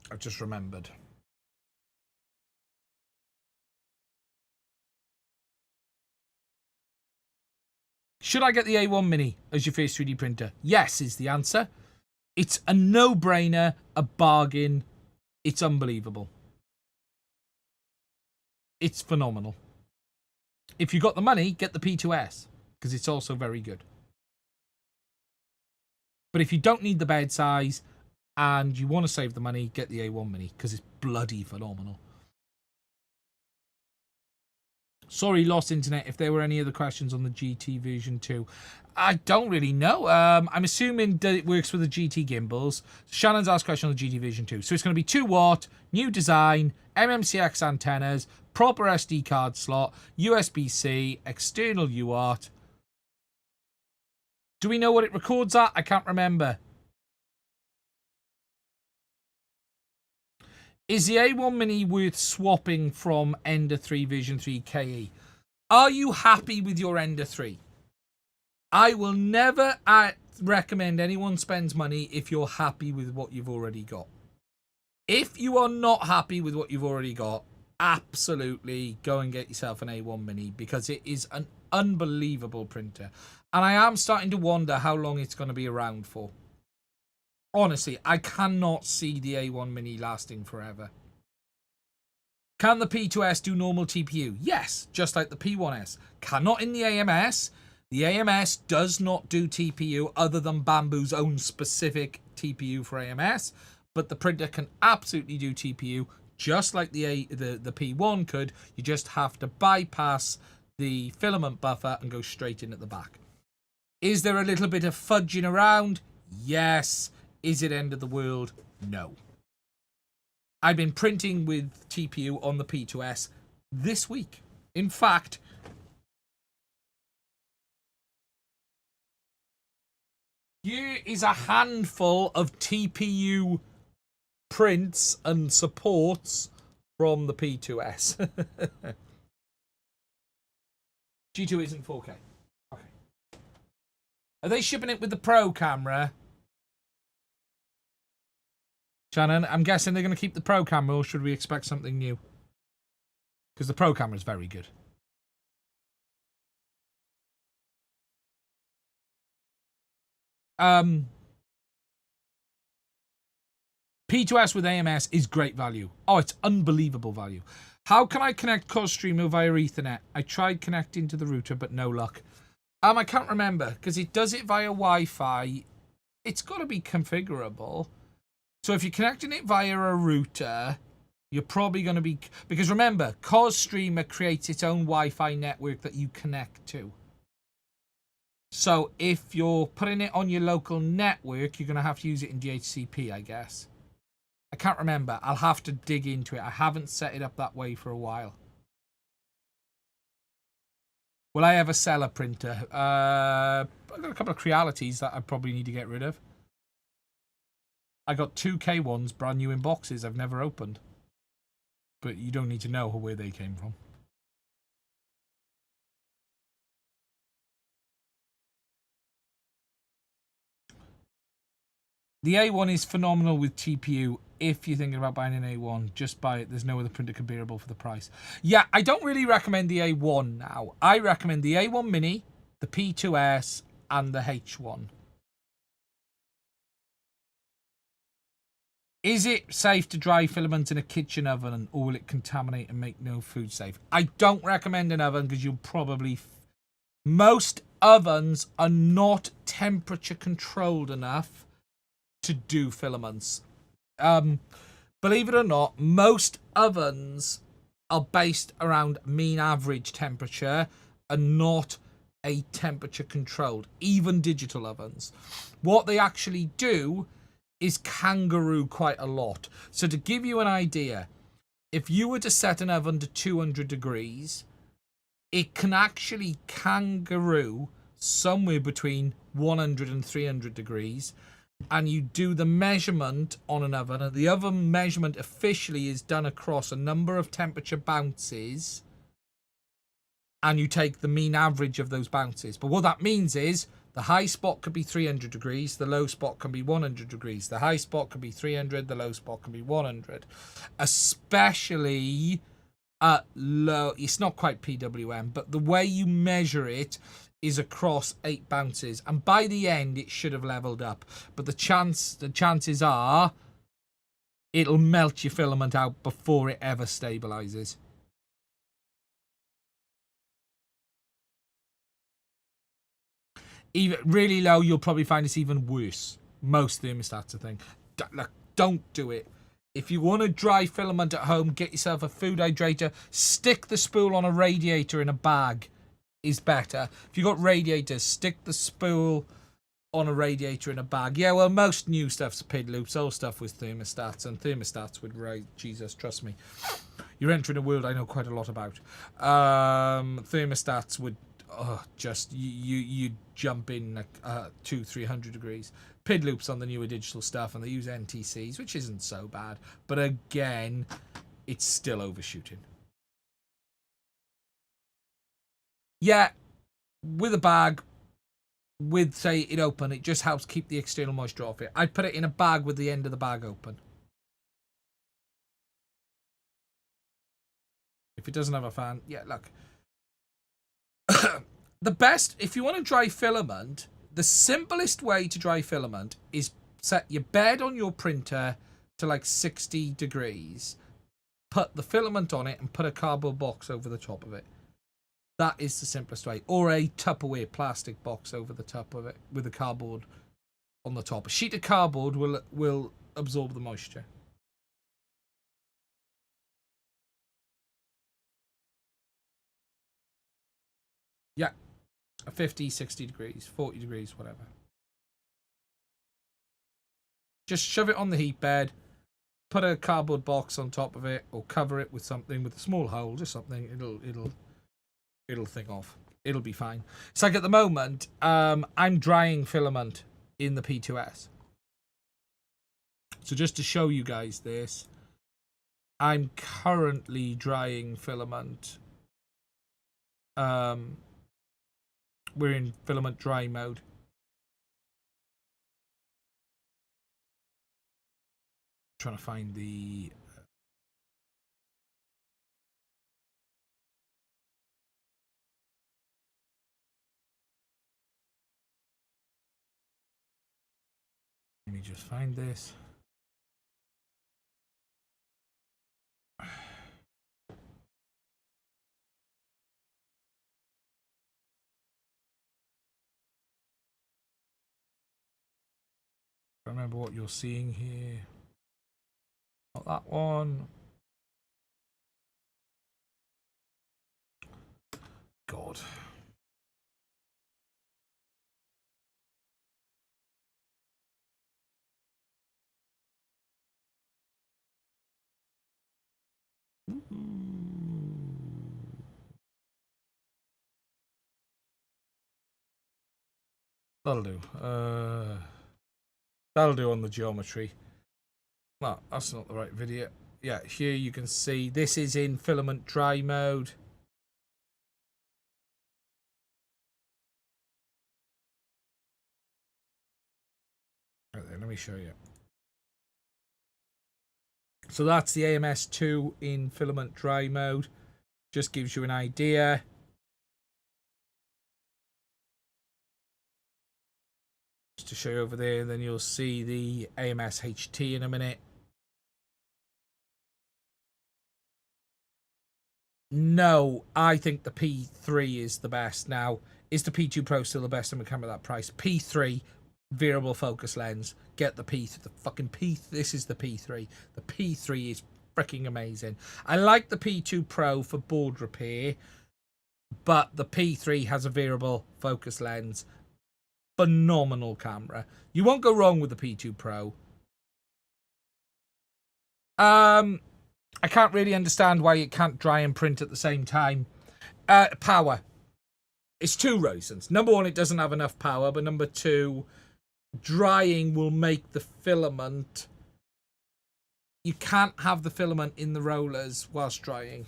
I've just remembered. Should I get the A1 Mini as your first 3D printer? Yes is the answer. It's a no-brainer, a bargain. It's unbelievable. It's phenomenal. If you got the money, get the P2S, because it's also very good. But if you don't need the bed size and you want to save the money, get the A1 Mini, because it's bloody phenomenal. Sorry, lost internet. If there were any other questions on the GT version 2, I don't really know. I'm assuming that it works with the GT gimbals. Shannon's asked a question on the GT version 2. So it's going to be 2 watt, new design, MMCX antennas, proper SD card slot, USB-C, external UART. Do we know what it records at? I can't remember. Is the A1 Mini worth swapping from Ender 3 Vision 3 KE? Are you happy with your Ender 3? I will never recommend anyone spends money if you're happy with what you've already got. If you are not happy with what you've already got, absolutely go and get yourself an A1 Mini, because it is an unbelievable printer. And I am starting to wonder how long it's going to be around for. Honestly, I cannot see the A1 Mini lasting forever. Can the P2S do normal TPU? Yes, just like the P1S. Cannot in the AMS. The AMS does not do TPU other than Bambu's own specific TPU for AMS. But the printer can absolutely do TPU, just like the P1 could. You just have to bypass the filament buffer and go straight in at the back. Is there a little bit of fudging around? Yes. Is it end of the world? No. I've been printing with TPU on the P2S this week. In fact, here is a handful of TPU prints and supports from the P2S. G2 isn't 4K. Okay. Are they shipping it with the Pro camera? Shannon, I'm guessing they're going to keep the Pro camera, or should we expect something new? Because the Pro camera is very good. P2S with AMS is great value. Oh, it's unbelievable value. How can I connect CosStreamer via Ethernet? I tried connecting to the router, but no luck. I can't remember, because it does it via Wi-Fi. It's got to be configurable. So if you're connecting it via a router, you're probably going to be... Because remember, CosStreamer creates its own Wi-Fi network that you connect to. So if you're putting it on your local network, you're going to have to use it in DHCP, I guess. I can't remember. I'll have to dig into it. I haven't set it up that way for a while. Will I ever sell a printer? I've got a couple of Crealities that I probably need to get rid of. I got 2 K1s brand new in boxes I've never opened. But you don't need to know where they came from. The A1 is phenomenal with TPU. If you're thinking about buying an A1, just buy it. There's no other printer comparable for the price. Yeah, I don't really recommend the A1 now. I recommend the A1 Mini, the P2S, and the H1. Is it safe to dry filament in a kitchen oven, or will it contaminate and make no food safe? I don't recommend an oven, because you'll probably... Most ovens are not temperature controlled enough to do filaments. Believe it or not, most ovens are based around mean average temperature and not a temperature controlled, even digital ovens. What they actually do is kangaroo quite a lot. So to give you an idea, if you were to set an oven to 200 degrees, it can actually kangaroo somewhere between 100 and 300 degrees. And you do the measurement on an oven, and the oven measurement officially is done across a number of temperature bounces, and you take the mean average of those bounces. But what that means is the high spot could be 300 degrees, the low spot can be 100 degrees. The high spot can be 300, the low spot can be 100. Especially at low, it's not quite PWM, but the way you measure it is across 8 bounces, and by the end it should have leveled up. But the chances are it'll melt your filament out before it ever stabilizes. Even really low, you'll probably find it's even worse. Most thermostats, I think. Look, don't do it. If you want to dry filament at home, get yourself a food hydrator. Stick the spool on a radiator in a bag is better. If you've got radiators, stick the spool on a radiator in a bag. Yeah, well, most new stuff's PID loops. Old stuff was thermostats, and thermostats would Jesus, trust me. You're entering a world I know quite a lot about. Thermostats would just you jump in like 200-300 degrees. PID loops on the newer digital stuff, and they use NTCs, which isn't so bad. But again, it's still overshooting. Yeah, with a bag, with, say, it open, it just helps keep the external moisture off it. I'd put it in a bag with the end of the bag open. If it doesn't have a fan, yeah, look. The best, if you want to dry filament, the simplest way to dry filament is set your bed on your printer to like 60 degrees, put the filament on it, and put a cardboard box over the top of it. That is the simplest way. Or a Tupperware plastic box over the top of it with a cardboard on the top. A sheet of cardboard will absorb the moisture. Yeah. 50, 60 degrees, 40 degrees, whatever. Just shove it on the heat bed, put a cardboard box on top of it, or cover it with something with a small hole, just something. It'll thing off. It'll be fine. It's like at the moment, I'm drying filament in the P2S. So just to show you guys this, I'm currently drying filament. We're in filament dry mode. Trying to find the let me just find this. I remember what you're seeing here. Not that one. God. That'll do. That'll do on the geometry. No, that's not the right video. Yeah, here you can see this is in filament dry mode. Right there, let me show you. So that's the AMS2 in filament dry mode. Just gives you an idea. Just to show you over there, and then you'll see the AMS HT in a minute. No, I think the P3 is the best. Now, is the P2 Pro still the best in the camera at that price? P3 variable focus lens. Get the fucking P. This is the P3. The P3 is freaking amazing. I like the P2 Pro for board repair, but the P3 has a variable focus lens. Phenomenal camera. You won't go wrong with the P2 Pro. I can't really understand why it can't dry and print at the same time. Power. It's two reasons. Number one, it doesn't have enough power, but number two, drying will make the filament. You can't have the filament in the rollers whilst drying.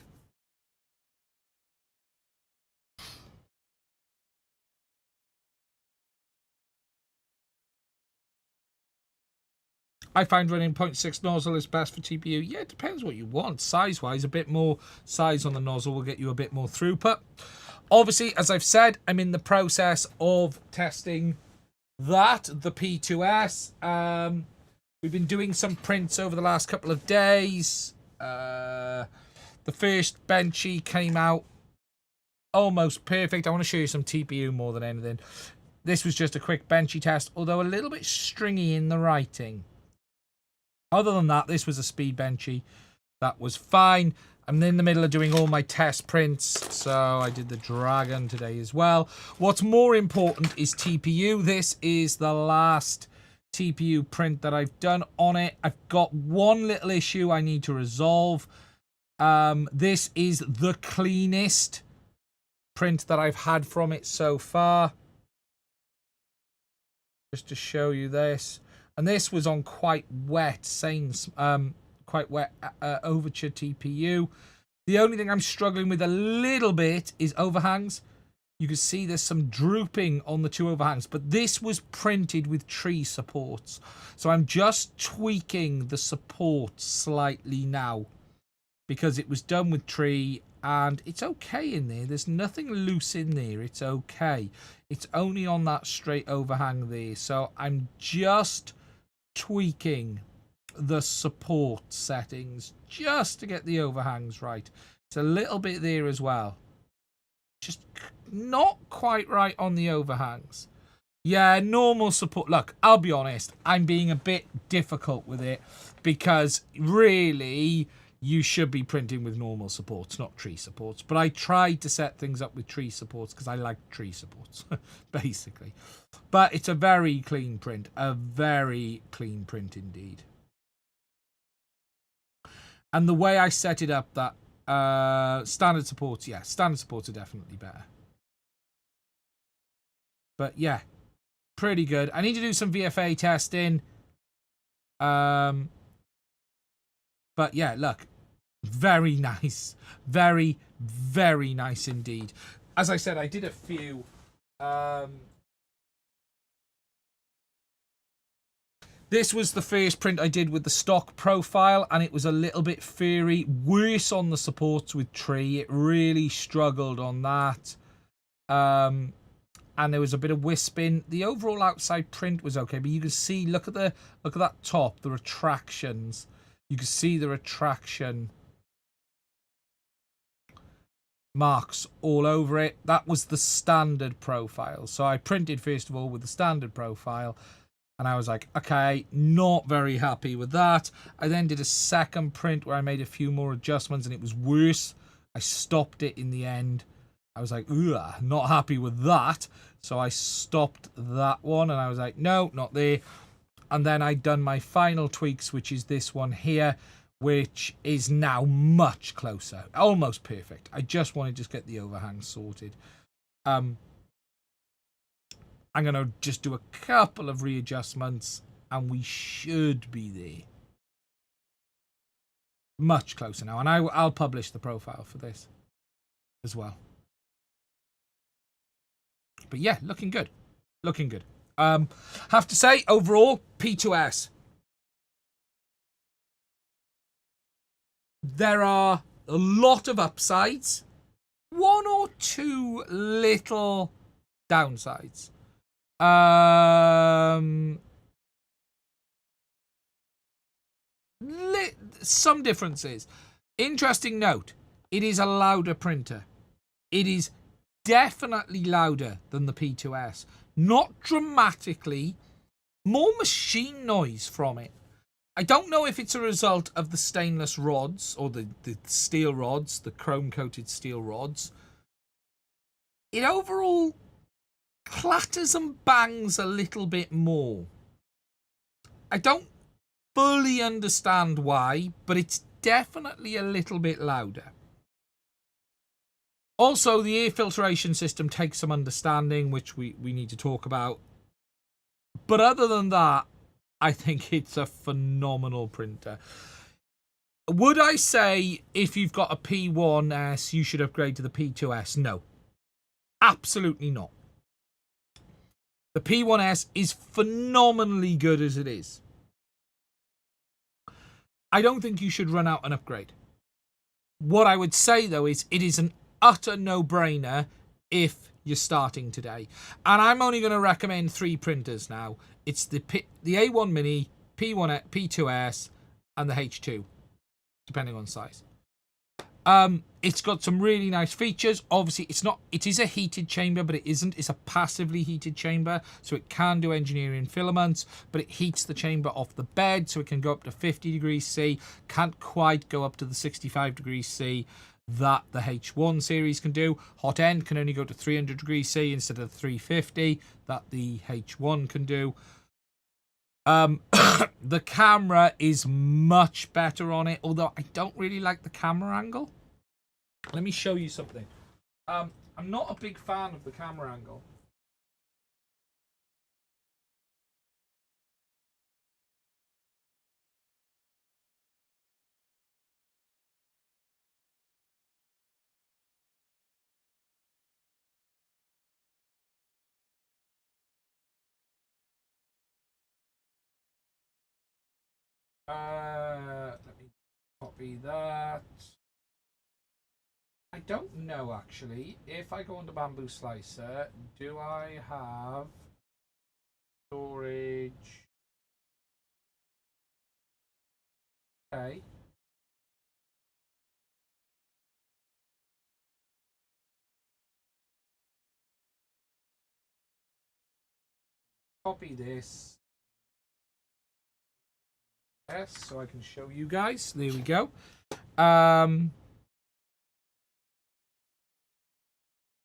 I find running 0.6 nozzle is best for TPU. Yeah, it depends what you want. Size-wise, a bit more size on the nozzle will get you a bit more throughput. Obviously, as I've said, I'm in the process of testing that, the P2S. We've been doing some prints over the last couple of days. The first benchy came out almost perfect. I want to show you some TPU more than anything. This was just a quick benchy test, although a little bit stringy in the writing. Other than that, this was a speed benchy. That was fine. I'm in the middle of doing all my test prints, so I did the Dragon today as well. What's more important is TPU. This is the last TPU print that I've done on it. I've got one little issue I need to resolve. This is the cleanest print that I've had from it so far. Just to show you this. And this was on quite wet Overture TPU. The only thing I'm struggling with a little bit is overhangs. You can see there's some drooping on the two overhangs, but this was printed with tree supports. So I'm just tweaking the support slightly now because it was done with tree and it's okay in there. There's nothing loose in there. It's okay. It's only on that straight overhang there. So I'm just tweaking the support settings just to get the overhangs right. It's a little bit there as well. Just not quite right on the overhangs. Yeah, normal support. Look, I'll be honest. I'm being a bit difficult with it because really you should be printing with normal supports, not tree supports. But I tried to set things up with tree supports because I like tree supports, basically. But it's a very clean print. A very clean print indeed. And the way I set it up, that standard supports, yeah, standard supports are definitely better. But yeah, pretty good. I need to do some VFA testing. But yeah, look, very nice. Very, very nice indeed. As I said, I did a few. This was the first print I did with the stock profile, and it was a little bit furry, worse on the supports with tree. It really struggled on that. And there was a bit of wisping. The overall outside print was okay, but you can see, look at that top, the retractions. You can see the retraction marks all over it. That was the standard profile. So I printed first of all with the standard profile. And I was like, okay, not very happy with that. I then did a second print where I made a few more adjustments and it was worse. I stopped it in the end. I was like, ugh, not happy with that. So I stopped that one and I was like, no, not there. And then I'd done my final tweaks, which is this one here, which is now much closer. Almost perfect. I just wanted to just get the overhang sorted. I'm going to just do a couple of readjustments and we should be there. Much closer now. And I'll publish the profile for this as well. But yeah, looking good. Looking good. Have to say, overall, P2S. There are a lot of upsides. One or two little downsides. Some differences. Interesting note, it is a louder printer. It is definitely louder than the P2S. Not dramatically, more machine noise from it. I don't know if it's a result of the stainless rods or the steel rods, the chrome-coated steel rods. It overall clatters and bangs a little bit more. I don't fully understand why, but it's definitely a little bit louder. Also, the air filtration system takes some understanding, which we need to talk about. But other than that, I think it's a phenomenal printer. Would I say if you've got a P1S, you should upgrade to the P2S? No. Absolutely not. The P1S is phenomenally good as it is. I don't think you should run out and upgrade. What I would say, though, is it is an utter no-brainer if you're starting today. And I'm only going to recommend 3 printers now. It's the A1 Mini, P2S, and the H2, depending on size. It's got some really nice features. Obviously, it is a heated chamber, but it isn't. It's a passively heated chamber, so it can do engineering filaments, but it heats the chamber off the bed, so it can go up to 50 degrees C. Can't quite go up to the 65 degrees C that the H1 series can do. Hot end can only go to 300 degrees C instead of 350 that the H1 can do. The camera is much better on it, although I don't really like the camera angle. Let me show you something. I'm not a big fan of the camera angle. Let me copy that. I don't know, actually. If I go on the Bambu Slicer, do I have storage? Okay. Copy this. Yes, so I can show you guys. There we go.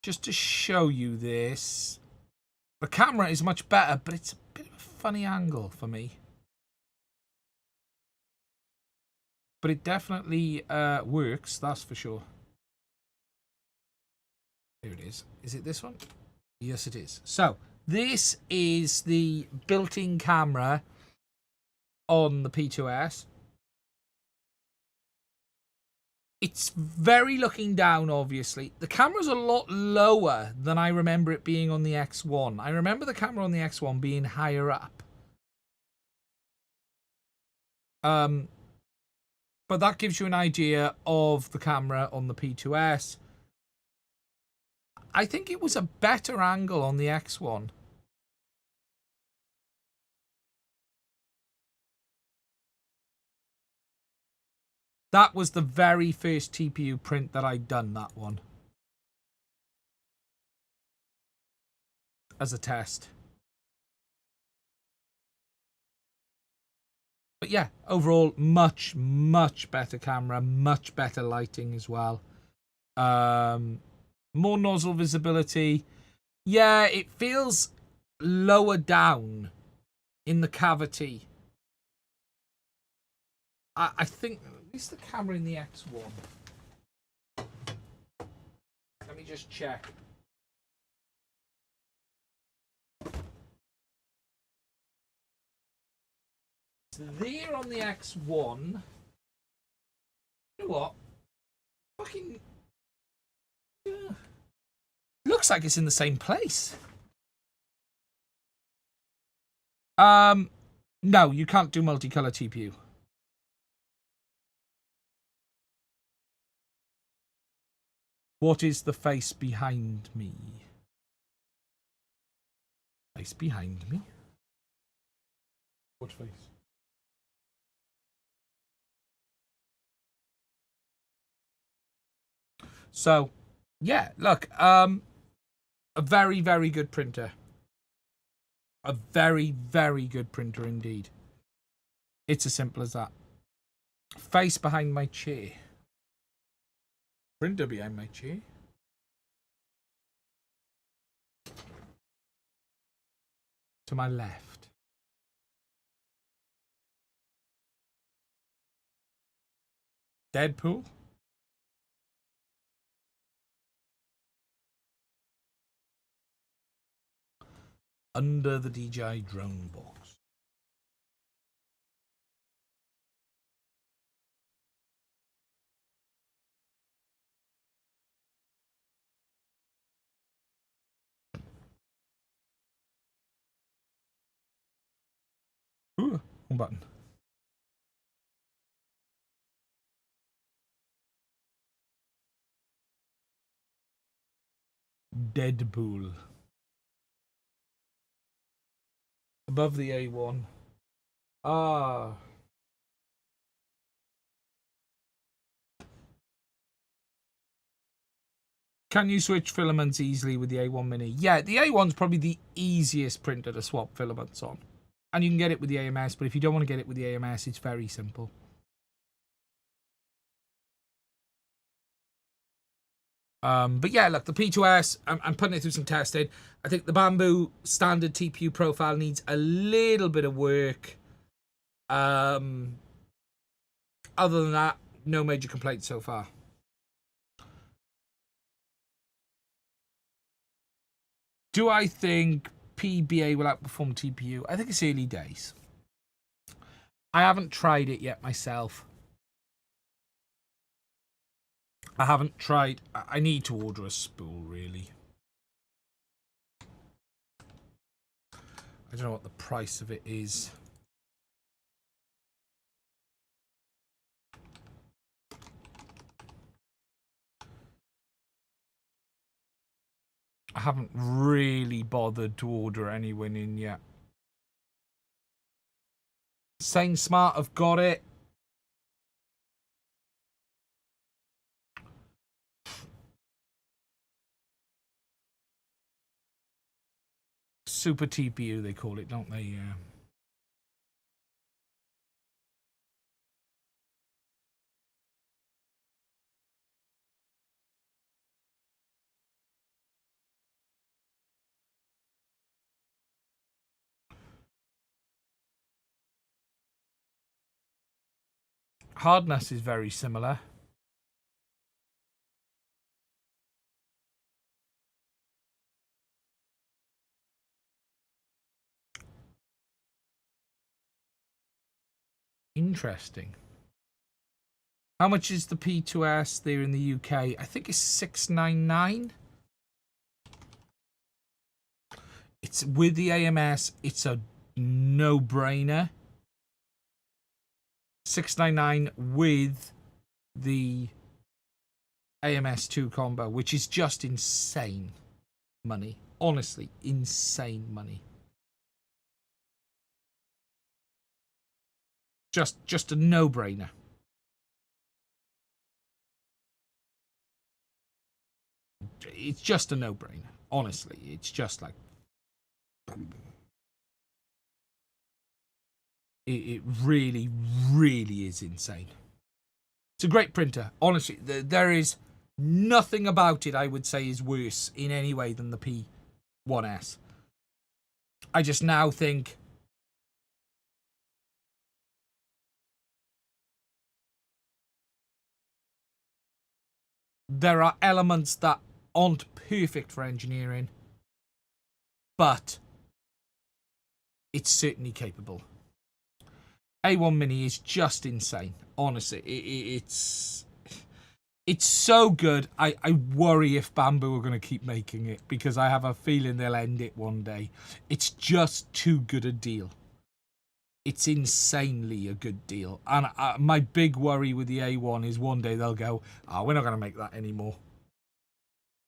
Just to show you this, the camera is much better, but it's a bit of a funny angle for me. But it definitely works, that's for sure. Here it is. Is it this one? Yes, it is. So, this is the built-in camera on the P2S. It's very looking down, obviously. The camera's a lot lower than I remember it being on the X1. I remember the camera on the X1 being higher up. But that gives you an idea of the camera on the P2S. I think it was a better angle on the X1. That was the very first TPU print that I'd done, that one. As a test. But yeah, overall, much, much better camera, much better lighting as well. More nozzle visibility. Yeah, it feels lower down in the cavity. I think... Is the camera in the X1? Let me just check. It's there on the X1. You know what? Fucking... looks like it's in the same place. No, you can't do multicolor TPU. What is the face behind me? Face behind me? What face? So, yeah, look, a very, very good printer. A very, very good printer indeed. It's as simple as that. Face behind my chair. Printer behind my chair. To my left. Deadpool. Under the DJI drone box. Ooh, one button. Deadpool. Above the A1. Ah. Can you switch filaments easily with the A1 Mini? Yeah, the A1's probably the easiest printer to swap filaments on. And you can get it with the AMS, but if you don't want to get it with the AMS, it's very simple. But yeah, look, the P2S, I'm putting it through some testing. I think the Bambu standard TPU profile needs a little bit of work. Other than that, no major complaints so far. Do I think PBA will outperform TPU? I think it's early days. I haven't tried it yet myself. I haven't tried. I need to order a spool, really. I don't know what the price of it is. I haven't really bothered to order anyone in yet. Sane Smart have got it. Super TPU, they call it, don't they? Yeah. Hardness is very similar. Interesting. How much is the P2S there in the UK? I think it's $699. It's with the AMS. It's a no-brainer. $699 with the AMS2 combo, which is just insane money. Honestly, insane money. Just a no-brainer. It's just a no-brainer. Honestly, it's just like it really, really is insane. It's a great printer. Honestly, there is nothing about it I would say is worse in any way than the P1S. I just now think there are elements that aren't perfect for engineering, but it's certainly capable. A1 Mini is just insane. Honestly, it's so good. I worry if Bambu are going to keep making it, because I have a feeling they'll end it one day. It's just too good a deal. It's insanely a good deal. And my big worry with the A1 is one day they'll go, oh, we're not going to make that anymore.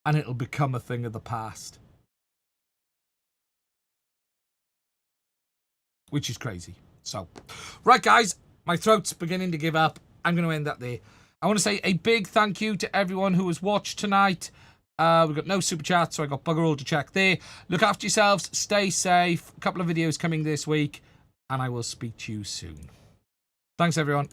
And it'll become a thing of the past. Which is crazy. So, right, guys, my throat's beginning to give up. I'm going to end that there. I want to say a big thank you to everyone who has watched tonight. We've got no super chat, so I got bugger all to check there. Look after yourselves. Stay safe. A couple of videos coming this week, and I will speak to you soon. Thanks, everyone.